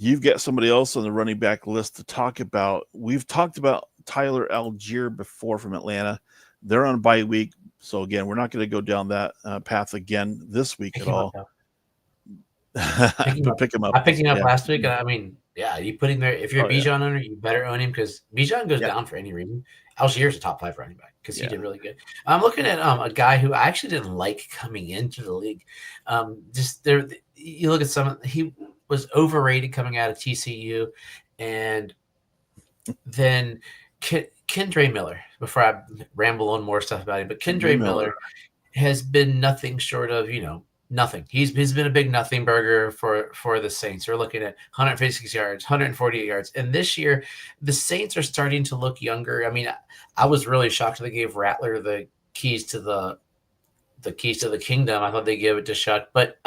S1: You've got somebody else on the running back list to talk about. We've talked about Tyler Algier before from Atlanta. They're on a bye week. So, again, we're not going to go down that path again this week at all. Pick him up.
S2: I picked him up last week. And you put him there. If you're a Bijan owner, you better own him, because Bijan goes down for any reason. Algier's a top 5 running back because he did really good. I'm looking at a guy who I actually didn't like coming into the league. You look at he was overrated coming out of TCU, and then Kendre Miller, before I ramble on more stuff about him, but Kendre Miller has been nothing short of, nothing. He's been a big nothing burger for the Saints. We're looking at 156 yards, 148 yards. And this year, the Saints are starting to look younger. I was really shocked they gave Rattler the keys to the kingdom. I thought they gave it to Shuck. But,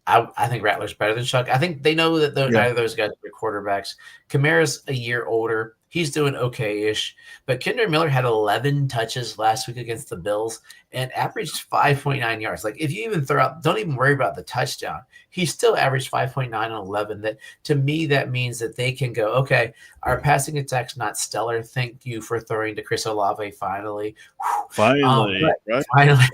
S2: I think Rattler's better than Shuck. I think they know that neither of those guys are quarterbacks. Kamara's a year older. He's doing okay-ish. But Kendrick Miller had 11 touches last week against the Bills and averaged 5.9 yards. Like, if you even throw out, don't even worry about the touchdown. He still averaged 5.9 and 11. That, to me, that means that they can go, okay, our passing attack's not stellar. Thank you for throwing to Chris Olave finally.
S1: Finally, right?
S2: Finally.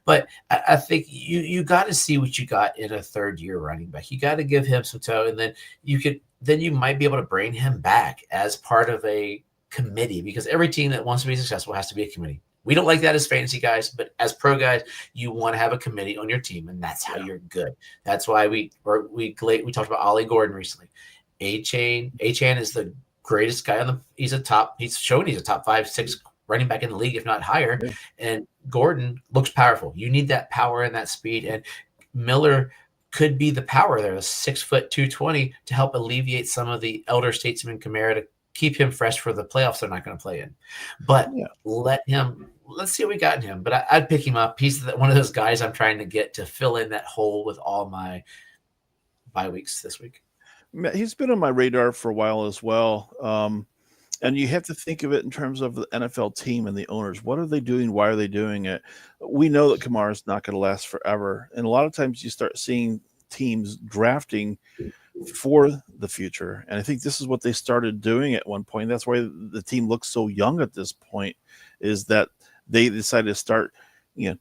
S2: But I think you got to see what you got in a third-year running back. You got to give him some toe, and then you might be able to bring him back as part of a committee, because every team that wants to be successful has to be a committee. We don't like that as fantasy guys, but as pro guys, you want to have a committee on your team, and that's how you're good. That's why we talked about Ollie Gordon recently. Achane is the greatest guy he's shown he's a top 5-6 running back in the league, if not higher. Yeah. And Gordon looks powerful. You need that power and that speed, and Miller could be the power there, 6 foot 220, to help alleviate some of the elder statesman Kamara to keep him fresh for the playoffs they're not going to play in. But let's see what we got in him. But I'd pick him up. He's one of those guys I'm trying to get to fill in that hole with all my bye weeks this week.
S1: He's been on my radar for a while as well. And you have to think of it in terms of the NFL team and the owners. What are they doing? Why are they doing it? We know that Kamara's not going to last forever. And a lot of times you start seeing teams drafting for the future. And I think this is what they started doing at one point. That's why the team looks so young at this point, is that they decided to start,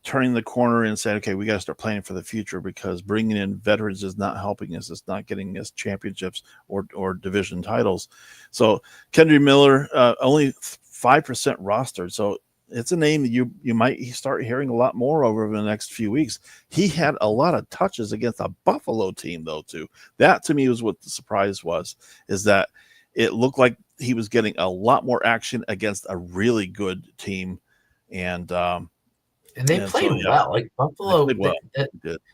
S1: turning the corner and saying, okay, we got to start planning for the future, because bringing in veterans is not helping us. It's not getting us championships or division titles. So Kendrick Miller, only 5% rostered. So it's a name that you might start hearing a lot more over the next few weeks. He had a lot of touches against a Buffalo team, though, too. That, to me, was what the surprise was, is that it looked like he was getting a lot more action against a really good team. And
S2: they played well. Like Buffalo,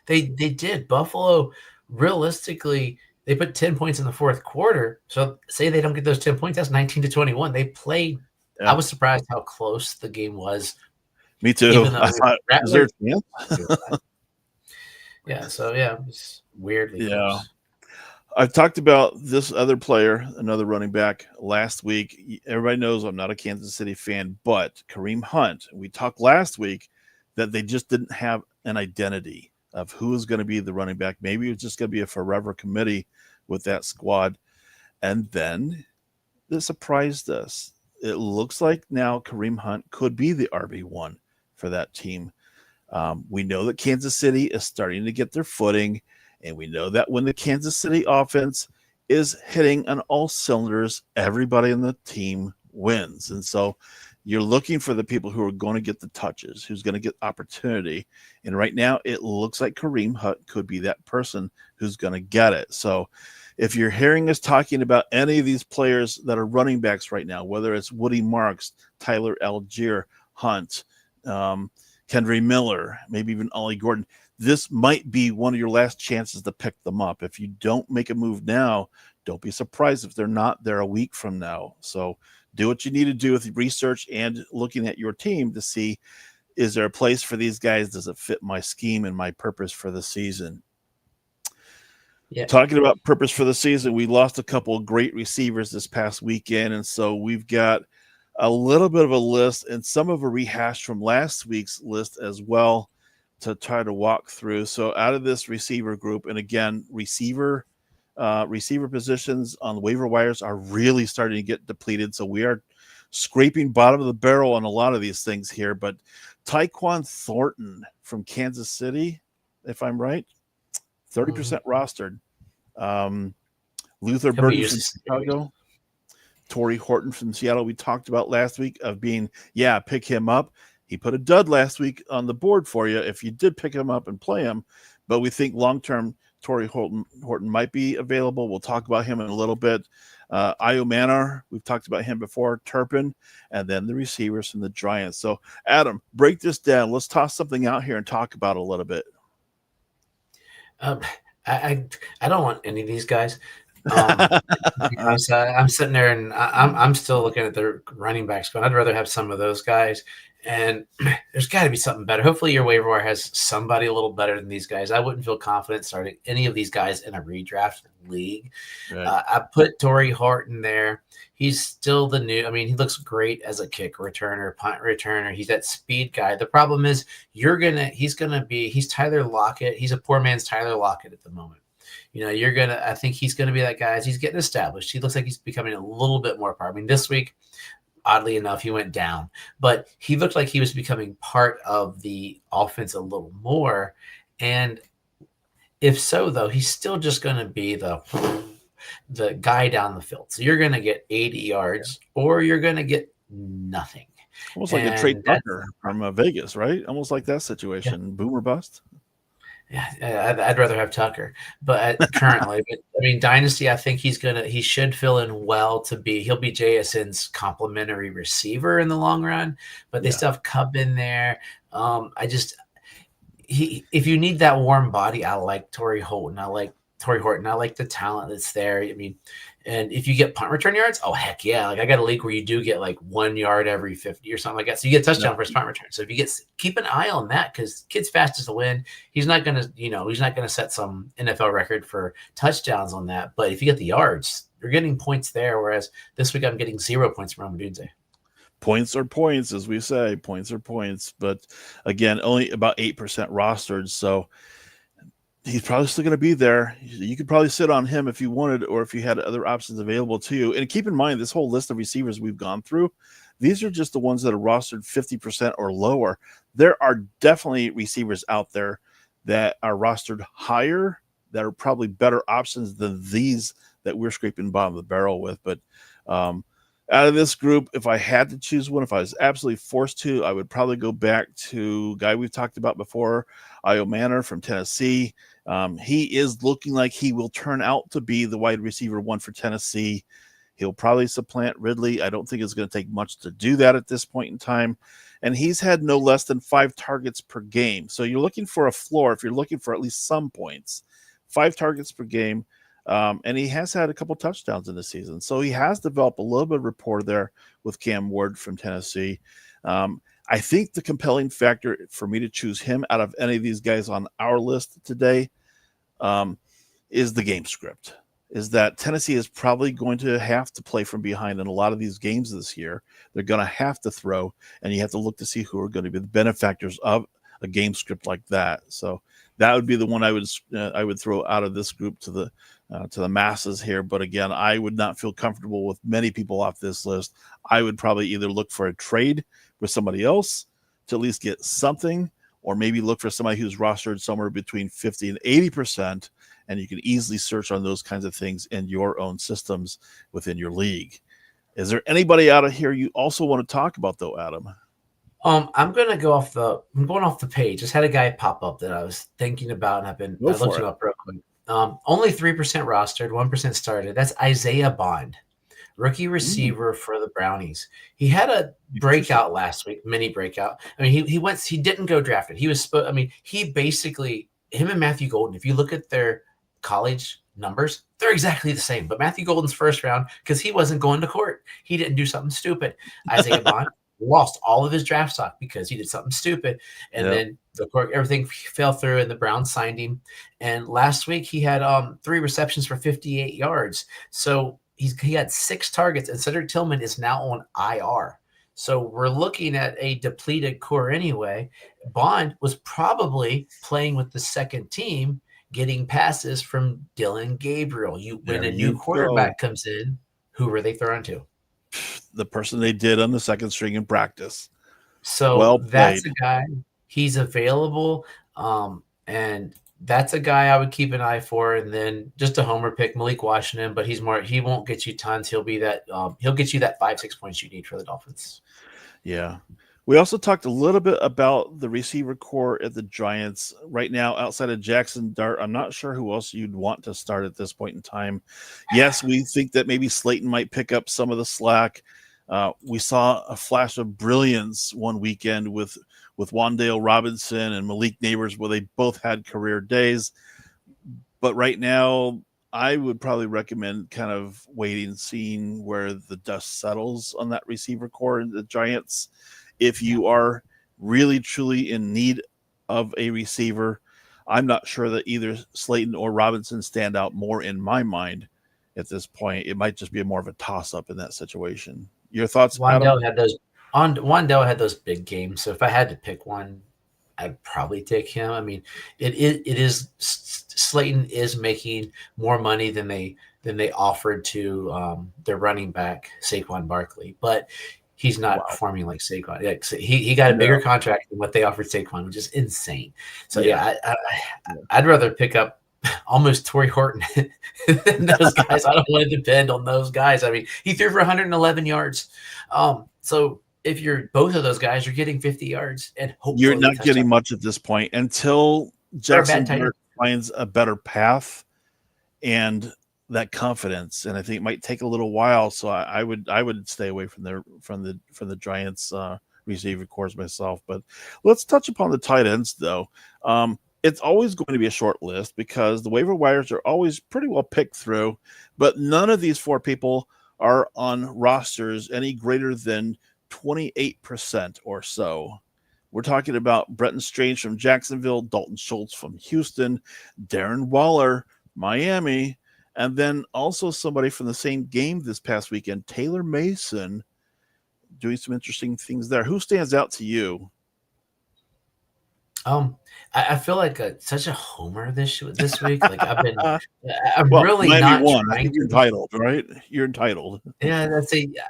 S2: they did. Buffalo, realistically, they put 10 points in the fourth quarter. So say they don't get those 10 points, that's 19-21. They played. Yeah. I was surprised how close the game was.
S1: Me too. I thought, is there a chance?
S2: Yeah. So yeah, it's weirdly close.
S1: I've talked about this other player, another running back, last week. Everybody knows I'm not a Kansas City fan, but Kareem Hunt. We talked last week that they just didn't have an identity of who is going to be the running back. Maybe it's just going to be a forever committee with that squad. And then this surprised us. It looks like now Kareem Hunt could be the RB1 for that team. We know that Kansas City is starting to get their footing, and we know that when the Kansas City offense is hitting on all cylinders, everybody on the team wins. And so you're looking for the people who are going to get the touches, who's going to get opportunity. And right now it looks like Kareem Hunt could be that person who's going to get it. So if you're hearing us talking about any of these players that are running backs right now, whether it's Woody Marks, Tyler Algier, Hunt, Kendrick Miller, maybe even Ollie Gordon, this might be one of your last chances to pick them up. If you don't make a move now, don't be surprised if they're not there a week from now. So do what you need to do with research and looking at your team to see, is there a place for these guys? Does it fit my scheme and my purpose for the season? Yeah. Talking about purpose for the season, we lost a couple of great receivers this past weekend, and so we've got a little bit of a list and some of a rehash from last week's list as well to try to walk through. So out of this receiver group, and again, receiver positions on the waiver wires are really starting to get depleted. So we are scraping bottom of the barrel on a lot of these things here. But Tyquan Thornton from Kansas City, if I'm right, 30% rostered. Luther Burden from Chicago. Torrey Horton from Seattle, we talked about last week of being, pick him up. He put a dud last week on the board for you if you did pick him up and play him. But we think long-term Torrey Horton might be available. We'll talk about him in a little bit. Io Manar, we've talked about him before. Turpin, and then the receivers from the Giants. So, Adam, break this down. Let's toss something out here and talk about it a little bit.
S2: I don't want any of these guys. I'm sitting there and I'm still looking at the running backs going, I'd rather have some of those guys. And there's got to be something better. Hopefully your waiver wire has somebody a little better than these guys. I wouldn't feel confident starting any of these guys in a redraft league.
S1: Right.
S2: I put Torrey Horton there. He's still the new. I mean, he looks great as a kick returner, punt returner. He's that speed guy. The problem is he's Tyler Lockett. He's a poor man's Tyler Lockett at the moment. I think he's going to be that guy as he's getting established. He looks like he's becoming a little bit more part. I mean, this week, oddly enough, he went down, but he looked like he was becoming part of the offense a little more. And if so, though, he's still just going to be the guy down the field. So you're going to get 80 yards or you're going to get nothing.
S1: Almost like a Trey Tucker from Vegas, right? Almost like that situation. Yeah. Boom or bust.
S2: Yeah, I'd rather have Tucker, but currently, Dynasty, I think he should fill in well he'll be JSN's complimentary receiver in the long run, but they still have Cup in there. If you need that warm body, I like Torrey Horton. I like the talent that's there. I mean, and if you get punt return yards, oh heck yeah! Like I got a league where you do get like 1 yard every 50 or something like that. So you get a touchdown for his punt return. So if keep an eye on that because kid's fastest to win. He's not gonna set some NFL record for touchdowns on that. But if you get the yards, you're getting points there. Whereas this week I'm getting 0 points from Amadunze.
S1: Points are points, as we say. Points are points. But again, only about 8% rostered. So he's probably still going to be there. You could probably sit on him if you wanted, or if you had other options available to you. And keep in mind, this whole list of receivers we've gone through, these are just the ones that are rostered 50% or lower. There are definitely receivers out there that are rostered higher that are probably better options than these that we're scraping bottom of the barrel with. But out of this group, if I had to choose one, if I was absolutely forced to, I would probably go back to a guy we've talked about before, Io Manor from Tennessee. He is looking like he will turn out to be the wide receiver one for Tennessee. He'll probably supplant Ridley. I don't think it's going to take much to do that at this point in time. And he's had no less than 5 targets per game. So you're looking for a floor if you're looking for at least some points. 5 targets per game. And he has had a couple touchdowns in the season. So he has developed a little bit of rapport there with Cam Ward from Tennessee. I think the compelling factor for me to choose him out of any of these guys on our list today is the game script. Is that Tennessee is probably going to have to play from behind in a lot of these games this year. They're going to have to throw, and you have to look to see who are going to be the benefactors of a game script like that. So that would be the one I would throw out of this group to the masses here. But again, I would not feel comfortable with many people off this list. I would probably either look for a trade with somebody else to at least get something, or maybe look for somebody who's rostered somewhere between 50 and 80%, and you can easily search on those kinds of things in your own systems within your league. Is there anybody out of here you also want to talk about, though, Adam?
S2: I'm going off the page. Just had a guy pop up that I was thinking about, and I looked him up real quick. Only 3% rostered, 1% started. That's Isaiah Bond, rookie receiver for the Brownies. He had a breakout last week, mini breakout. I mean, he didn't go drafted. He basically, him and Matthew Golden, if you look at their college numbers, they're exactly the same. But Matthew Golden's first round, because he wasn't going to court. He didn't do something stupid. Isaiah Bond lost all of his draft stock because he did something stupid. And then everything fell through and the Browns signed him. And last week he had 3 receptions for 58 yards. So he had 6 targets, and Cedric Tillman is now on IR. So we're looking at a depleted core anyway. Bond was probably playing with the second team, getting passes from Dylan Gabriel. When a new quarterback comes in, who are they throwing to?
S1: The person they did on the second string in practice.
S2: So that's a guy. He's available, and that's a guy I would keep an eye for. And then just a homer pick, Malik Washington, but he won't get you tons. He'll be that he'll get you that 5-6 points you need for the Dolphins.
S1: Yeah. We also talked a little bit about the receiver core at the Giants right now. Outside of Jackson Dart, I'm not sure who else you'd want to start at this point in time. Yes, we think that maybe Slayton might pick up some of the slack. We saw a flash of brilliance one weekend with Wan'Dale Robinson and Malik Nabers, where they both had career days. But right now, I would probably recommend kind of waiting, seeing where the dust settles on that receiver core in the Giants. If you are really truly in need of a receiver, I'm not sure that either Slayton or Robinson stand out more in my mind at this point. It might just be more of a toss-up in that situation. Your thoughts, Adam?
S2: Wandell had those big games. So if I had to pick one, I'd probably take him. I mean, it is Slayton is making more money than they offered to their running back Saquon Barkley, but he's not performing like Saquon. Yeah, so he got a bigger contract than what they offered Saquon, which is insane. So I'd rather pick up almost Torrey Horton than those guys. I don't want to depend on those guys. I mean, he threw for 111 yards. So if you're both of those guys, you're getting 50 yards, and hopefully
S1: you're not getting much at this point until Jackson finds a better path and that confidence. And I think it might take a little while. So I would stay away from the Giants receiver cores myself. But let's touch upon the tight ends though. It's always going to be a short list because the waiver wires are always pretty well picked through, but none of these four people are on rosters any greater than 28% or so. We're talking about Brenton Strange from Jacksonville, Dalton Schultz from Houston, Darren Waller, Miami, and then also somebody from the same game this past weekend, Taylor Mason, doing some interesting things there. Who stands out to you?
S2: I feel like such a homer this week. Like I'm really not trying.
S1: You're entitled, right? You're entitled.
S2: Yeah,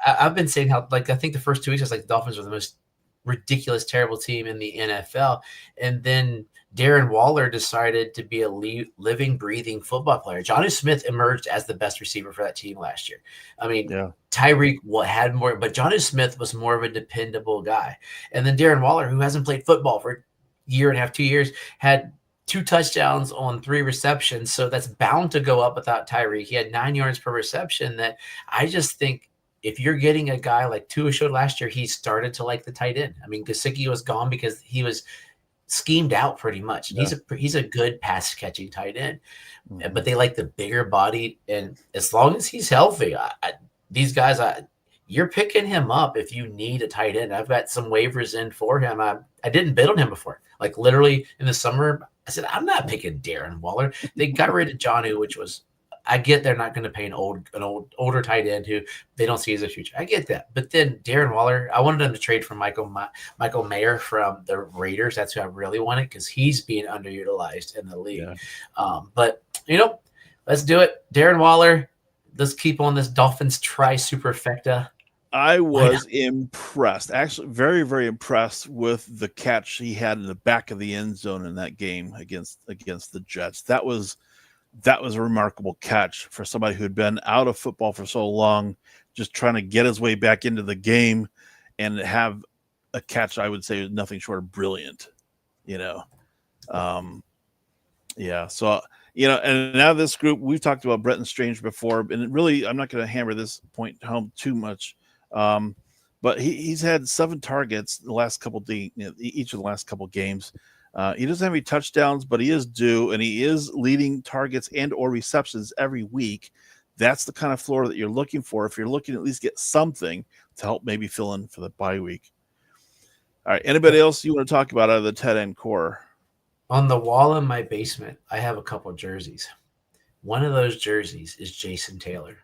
S2: I've been saying how, like, I think the first 2 weeks I was like the Dolphins were the most ridiculous, terrible team in the NFL, and then Darren Waller decided to be a living, breathing football player. Jonnu Smith emerged as the best receiver for that team last year. I mean, Tyreek had more, but Jonnu Smith was more of a dependable guy, and then Darren Waller, who hasn't played football for year and a half, 2 years, had 2 touchdowns on 3 receptions. So that's bound to go up without Tyreek. He had 9 yards per reception. That I just think if you're getting a guy like Tua showed last year, he started to like the tight end. I mean, Gesicki was gone because he was schemed out pretty much. Yeah. He's a good pass catching tight end, but they like the bigger body. And as long as he's healthy, these guys, you're picking him up if you need a tight end. I've got some waivers in for him. I didn't bid on him before. Like literally in the summer, I said, I'm not picking Darren Waller. They got rid of Jonnu, which was, I get they're not going to pay an older tight end who they don't see as a future. I get that. But then Darren Waller, I wanted them to trade for Michael Mayer from the Raiders. That's who I really wanted because he's being underutilized in the league. Yeah. But, let's do it. Darren Waller, let's keep on this Dolphins tri-superfecta.
S1: I was impressed, actually very, very impressed with the catch he had in the back of the end zone in that game against the Jets. That was a remarkable catch for somebody who had been out of football for so long, just trying to get his way back into the game and have a catch I would say was nothing short of brilliant, So, and now this group, we've talked about Brenton Strange before, and really I'm not going to hammer this point home too much. But he's had 7 targets the last couple each of the last couple games. He doesn't have any touchdowns, but he is due, and he is leading targets and or receptions every week. That's the kind of floor that you're looking for if you're looking to at least get something to help maybe fill in for the bye week. All right, anybody else you want to talk about out of the tight end core?
S2: On the wall in my basement, I have a couple jerseys. One of those jerseys is Jason Taylor.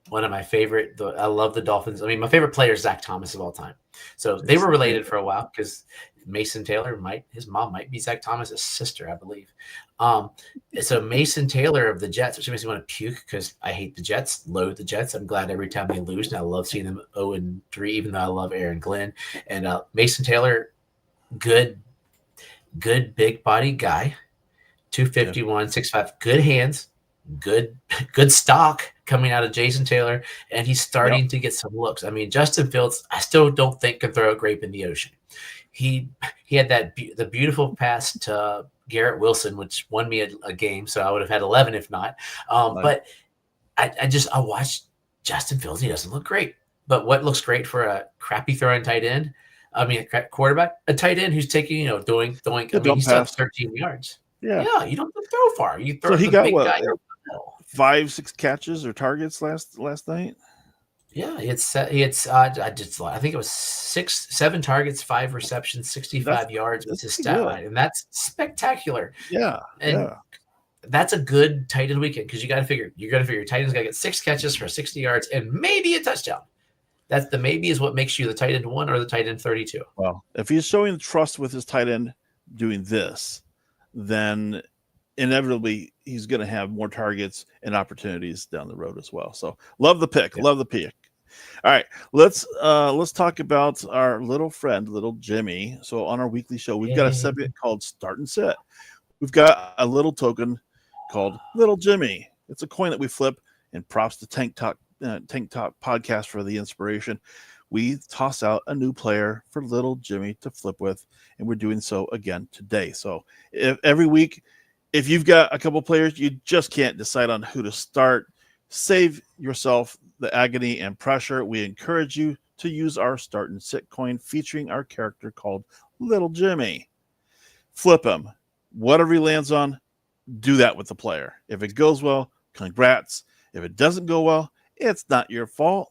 S2: One of my favorite. I love the Dolphins. I mean, my favorite player is Zach Thomas of all time. So they were related for a while because Mason Taylor his mom might be Zach Thomas's sister, I believe. So Mason Taylor of the Jets, which makes me want to puke because I hate the Jets, loathe the Jets. I'm glad every time they lose, and I love seeing them 0-3, even though I love Aaron Glenn. And Mason Taylor, good big body guy, 251, 6'5", good hands, good stock coming out of Jason Taylor, and he's starting to get some looks. I mean, Justin Fields, I still don't think can throw a grape in the ocean. He had the beautiful pass to Garrett Wilson, which won me a game, so I would have had 11 if not. But I watched Justin Fields. He doesn't look great. But what looks great for a crappy throwing tight end? I mean, a quarterback, a tight end who's taking, doink. I mean, he's up 13 yards. Yeah, you don't throw far. You throw. So
S1: he got
S2: big
S1: what?
S2: guy.
S1: 5-6 catches or targets last night.
S2: Yeah, I think it was 7 targets, 5 receptions, 65 yards with his stat line, and that's spectacular.
S1: Yeah,
S2: and that's a good tight end weekend because you got to figure your tight end's got to get 6 catches for 60 yards and maybe a touchdown. That's the maybe is what makes you the tight end 1 or the tight end 32.
S1: Well, if he's showing trust with his tight end doing this, then inevitably he's going to have more targets and opportunities down the road as well. So love the pick. Yeah. Love the pick. All right, let's talk about our little friend, little Jimmy. So on our weekly show, we've got a segment called Start and Sit. We've got a little token called Little Jimmy. It's a coin that we flip, and props to Tank Talk podcast for the inspiration. We toss out a new player for little Jimmy to flip with, and we're doing so again today. So every week, if you've got a couple players you just can't decide on who to start, save yourself the agony and pressure. We encourage you to use our Start and Sit coin featuring our character called Little Jimmy. Flip him. Whatever he lands on, do that with the player. If it goes well, congrats. If it doesn't go well, it's not your fault.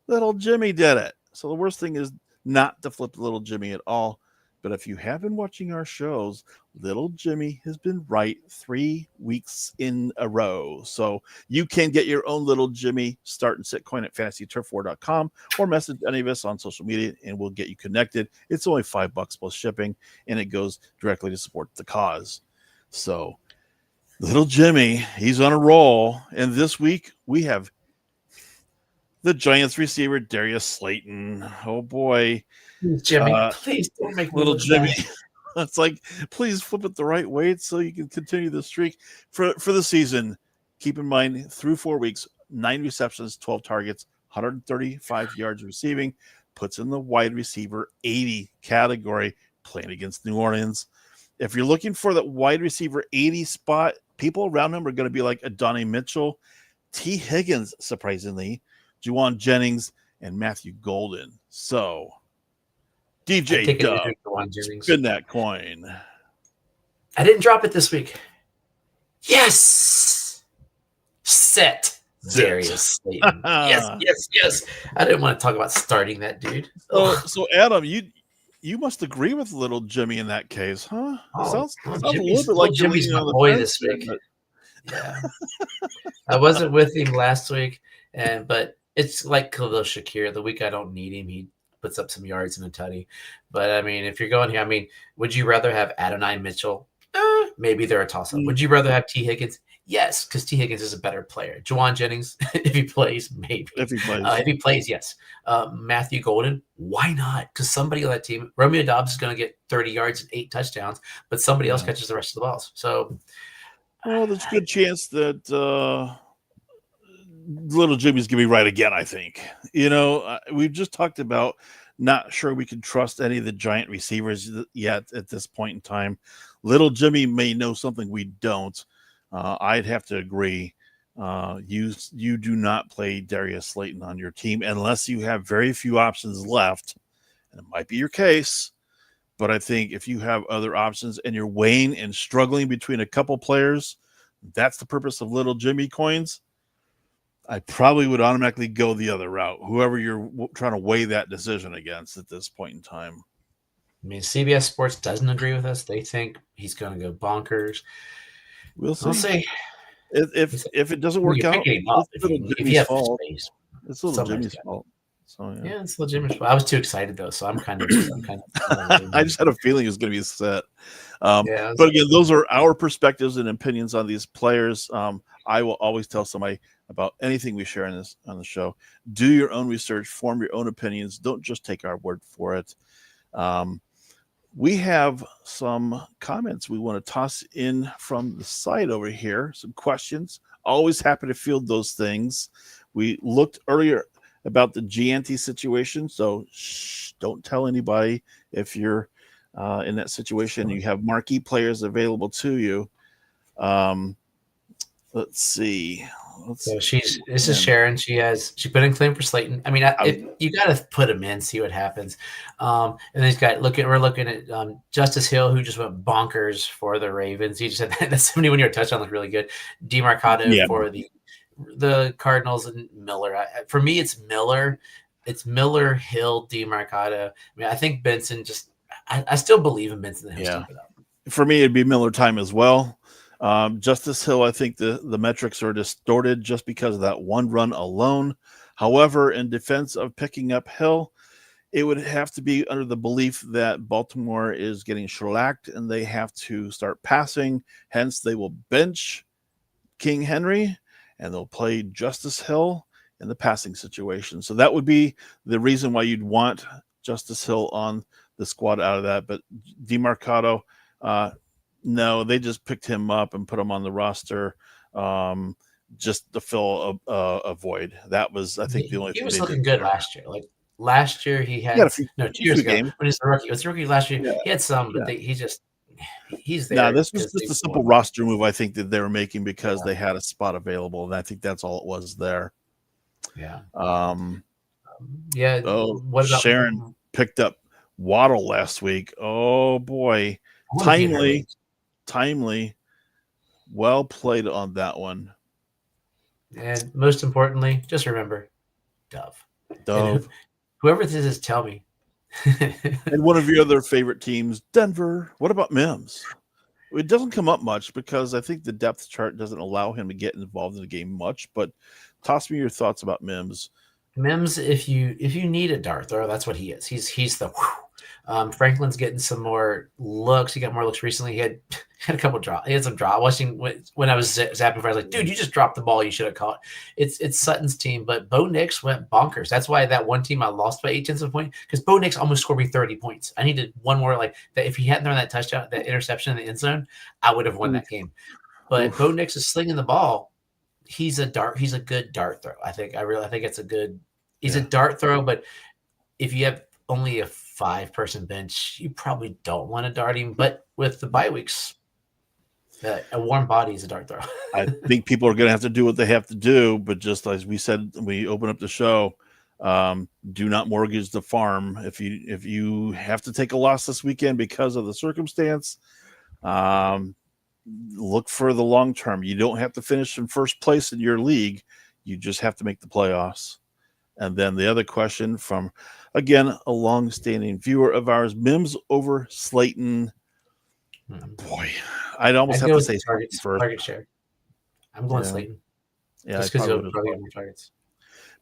S1: Little Jimmy did it. So the worst thing is not to flip little Jimmy at all. But if you have been watching our shows, little Jimmy has been right 3 weeks in a row. So you can get your own little Jimmy Start and Sit coin at fantasyturf4.com or message any of us on social media and we'll get you connected. It's only $5 plus shipping and it goes directly to support the cause. So little Jimmy, he's on a roll. And this week we have the Giants receiver, Darius Slayton. Oh boy.
S2: Jimmy, please don't make
S1: little Jimmy. It's like, please flip it the right way so you can continue the streak for the season. Keep in mind, through 4 weeks, 9 receptions, 12 targets, 135 yards receiving, puts in the wide receiver 80 category, playing against New Orleans. If you're looking for that wide receiver 80 spot, people around him are going to be like Adonai Mitchell, T. Higgins, surprisingly, Juwan Jennings, and Matthew Golden. So DJ Dub, spin that coin.
S2: I didn't drop it this week. Yes! Set Darius Slayton. Yes. I didn't want to talk about starting that dude.
S1: So Adam, you must agree with little Jimmy in that case, huh? Sounds a little bit like
S2: Jimmy's my boy this week. But... Yeah. I wasn't with him last week, but it's like Khalil Shakir. The week I don't need him, he puts up some yards and a tutty. But, I mean, if you're going here, I mean, would you rather have Adonai Mitchell? Maybe they're a toss-up. Would you rather have T. Higgins? Yes, because T. Higgins is a better player. Juwan Jennings, if he plays, maybe.
S1: If he plays,
S2: yes. Matthew Golden, why not? Because somebody on that team, Romeo Doubs is going to get 30 yards and 8 touchdowns, but somebody else catches the rest of the balls. So,
S1: there's a good chance that little Jimmy's going to be right again, I think. We've just talked about not sure we can trust any of the Giant receivers yet at this point in time. Little Jimmy may know something we don't. I'd have to agree. You do not play Darius Slayton on your team unless you have very few options left. And it might be your case. But I think if you have other options and you're weighing and struggling between a couple players, that's the purpose of little Jimmy coins. I probably would automatically go the other route, whoever you're trying to weigh that decision against at this point in time.
S2: I mean, CBS Sports doesn't agree with us. They think he's going to go bonkers.
S1: We'll see.
S2: We'll see.
S1: If it doesn't work out, it's little Jimmy's fault. It's little Jimmy's fault. So
S2: yeah, it's little Jimmy's fault. I was too excited though, so I'm kind of.
S1: I just had a feeling it was going to be set. But again, those are our perspectives and opinions on these players. I will always tell somebody about anything we share on the show. Do your own research, form your own opinions. Don't just take our word for it. We have some comments we want to toss in from the site over here. Some questions. Always happy to field those things. We looked earlier about the Gianti situation, so don't tell anybody if you're in that situation. You have marquee players available to you. Let's see.
S2: This is Sharon. She put in claim for Slayton. I mean, you got to put him in, see what happens. And then we're looking at Justice Hill, who just went bonkers for the Ravens. He just had that 71-yard touchdown looked really good. DeMarcado for the the Cardinals and Miller. For me, it's Miller. It's Miller, Hill, DeMarcado. I mean, I think Benson just I still believe in Benson. He'll step it up.
S1: For me, it'd be Miller time as well. Justice Hill, I think the metrics are distorted just because of that one run alone. However, in defense of picking up Hill, it would have to be under the belief that Baltimore is getting shellacked and they have to start passing. Hence, they will bench King Henry and they'll play Justice Hill in the passing situation. So that would be the reason why you'd want Justice Hill on the squad out of that. But DeMarcado, no, they just picked him up and put him on the roster just to fill a void. That was, I think, the only thing.
S2: He was looking good last year. Like last year, he had 2 years ago when he was a rookie. It was a rookie last year. Yeah. He had some, but he's there.
S1: No, this was just a simple roster move, I think, that they were making because they had a spot available, and I think that's all it was there.
S2: Yeah.
S1: Yeah. Oh, what about Sharon picked up Waddle last week? Oh boy, timely, well played on that one.
S2: And most importantly, just remember, Dove. Whoever this is, tell me.
S1: And one of your other favorite teams, Denver. What about Mims? It doesn't come up much because I think the depth chart doesn't allow him to get involved in the game much. But toss me your thoughts about Mims.
S2: Mims, if you need a dart throw, that's what he is. He's the Franklin's getting some more looks. He got more looks recently. He had a couple drops. He had some drop. Watching when I was zapping, I was like, dude, you just dropped the ball. You should have caught. It's Sutton's team, but Bo Nix went bonkers. That's why that one team I lost by 0.8 of a point because Bo Nix almost scored me 30 points. I needed one more like that. If he hadn't thrown that touchdown, that interception in the end zone, I would have won that game. But Bo Nix is slinging the ball. He's a good dart throw. I think it's a good. He's a dart throw, but if you have only a 5-person bench, you probably don't want to dart him. But with the bye weeks, a warm body is a dart throw.
S1: I think people are going to have to do what they have to do. But just as we said, we open up the show, do not mortgage the farm. If you have to take a loss this weekend because of the circumstance, look for the long term. You don't have to finish in first place in your league. You just have to make the playoffs. And then the other question from, again, a long-standing viewer of ours, Mims over Slayton. Boy, I'd almost have to say
S2: target share. I'm going Slayton.
S1: Yeah, just because he'll probably get more targets.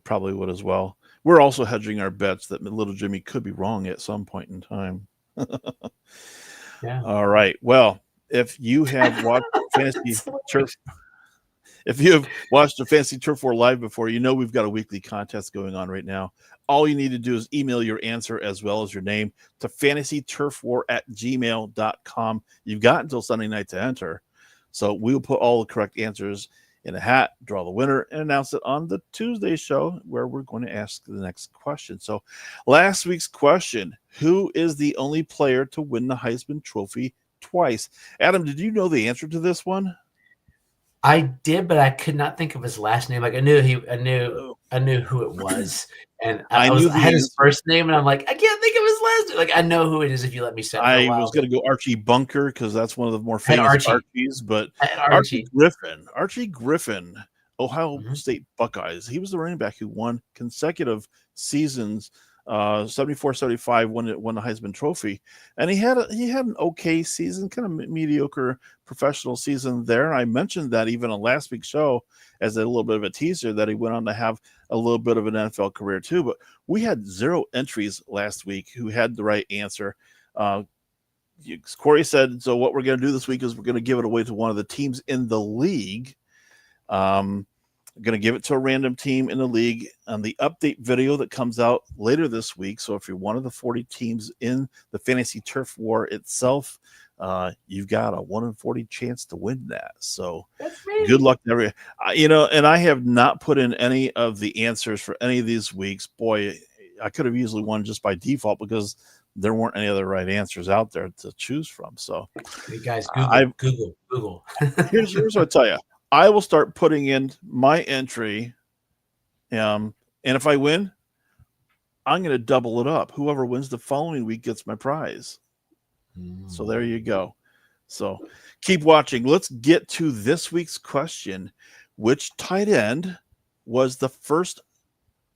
S1: Probably would as well. We're also hedging our bets that little Jimmy could be wrong at some point in time.
S2: Yeah.
S1: All right. Well, if you have watched Fantasy Turf. If you have watched the Fantasy Turf War live before, you know we've got a weekly contest going on right now. All you need to do is email your answer as well as your name to fantasyturfwar@gmail.com. You've got until Sunday night to enter. So we'll put all the correct answers in a hat, draw the winner, and announce it on the Tuesday show where we're going to ask the next question. So last week's question, who is the only player to win the Heisman Trophy twice? Adam, did you know the answer to this one?
S2: I did, but I could not think of his last name. Like I knew who it was, and I had his first name, and I'm like, I can't think of his last name. Like I know who it is if you let me say.
S1: I was going to go Archie Bunker because that's one of the more famous Archies, but Archie Griffin, Ohio State Buckeyes. He was the running back who won consecutive seasons. 74-75 won the Heisman Trophy, and he had an okay season, kind of mediocre professional season there. I mentioned that even on last week's show as a little bit of a teaser that he went on to have a little bit of an NFL career too. But we had 0 entries last week who had the right answer. Corey said, so what we're going to do this week is we're going to give it away to one of the teams in the league. I'm going to give it to a random team in the league on the update video that comes out later this week. So if you're one of the 40 teams in the Fantasy Turf War itself, you've got a 1 in 40 chance to win that. So good luck to everyone. And I have not put in any of the answers for any of these weeks. Boy, I could have easily won just by default because there weren't any other right answers out there to choose from. So
S2: you guys, Google.
S1: Here's what I tell you. I will start putting in my entry, and if I win, I'm going to double it up. Whoever wins the following week gets my prize. So there you go. So keep watching. Let's get to this week's question. Which tight end was the first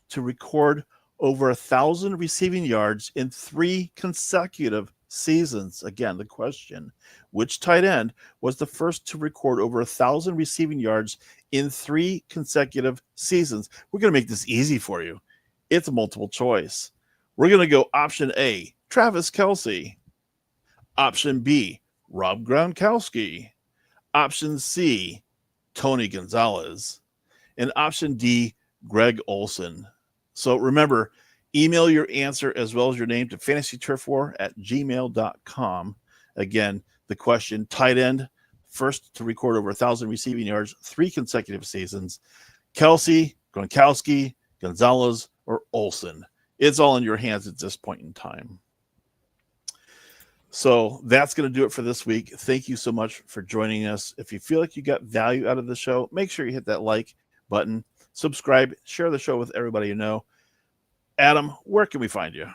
S1: to record over 1,000 receiving yards in 3 consecutive seasons? Again, the question, which tight end was the first to record over 1,000 receiving yards in 3 consecutive seasons? We're going to make this easy for you. It's a multiple choice. We're going to go option A, Travis Kelce. Option B, Rob Gronkowski. Option C, Tony Gonzalez. And option D, Greg Olsen. So remember, email your answer as well as your name to fantasyturfwar@gmail.com. Again, the question, tight end, first to record over 1,000 receiving yards, 3 consecutive seasons. Kelce, Gronkowski, Gonzalez, or Olsen. It's all in your hands at this point in time. So that's going to do it for this week. Thank you so much for joining us. If you feel like you got value out of the show, make sure you hit that like button, subscribe, share the show with everybody you know. Adam, where can we find you?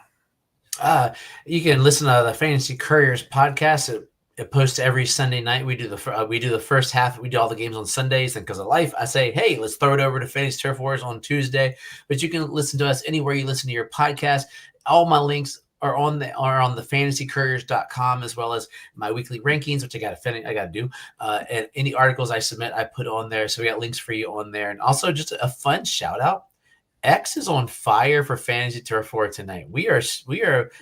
S2: You can listen to the Fantasy Couriers podcast. It posts every Sunday night. We do the first half. We do all the games on Sundays, and because of life, I say, hey, let's throw it over to Fantasy Turf Wars on Tuesday. But you can listen to us anywhere you listen to your podcast. All my links are on the fantasycouriers.com, as well as my weekly rankings, which I got to do. And any articles I submit, I put on there. So we got links for you on there. And also just a fun shout out. X is on fire for Fantasy Turf War tonight. We are.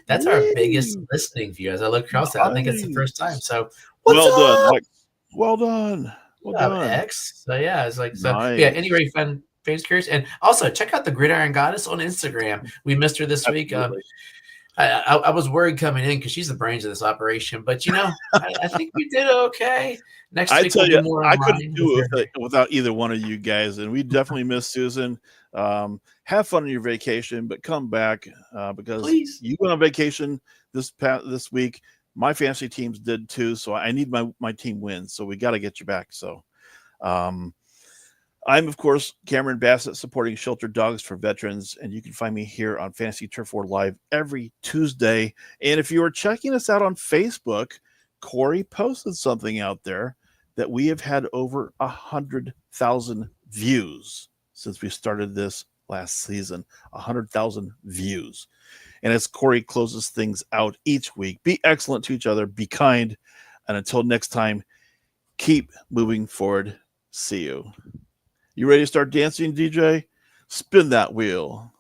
S2: That's our biggest listening view. As I look across that, I think it's the first time. So
S1: done, well done,
S2: X. So yeah, it's like so.
S1: Nice.
S2: Yeah, anyway, fun Fantasy Curious, and also check out the Gridiron Goddess on Instagram. We missed her this week. I was worried coming in because she's the brains of this operation, but I think we did okay. Next week,
S1: I tell you, I couldn't do it without either one of you guys, and we definitely miss Susan. Have fun on your vacation, but come back because
S2: please.
S1: You went on vacation this week. My fantasy teams did too, so I need my team wins. So we got to get you back. So, I'm of course Cameron Bassett, supporting Shelter Dogs for Veterans, and you can find me here on Fantasy Turf War Live every Tuesday. And if you are checking us out on Facebook, Corey posted something out there that we have had over 100,000 views since we started this last season. 100,000 views. And as Corey closes things out each week, be excellent to each other, be kind, and until next time, keep moving forward. See you. You ready to start dancing, DJ? Spin that wheel.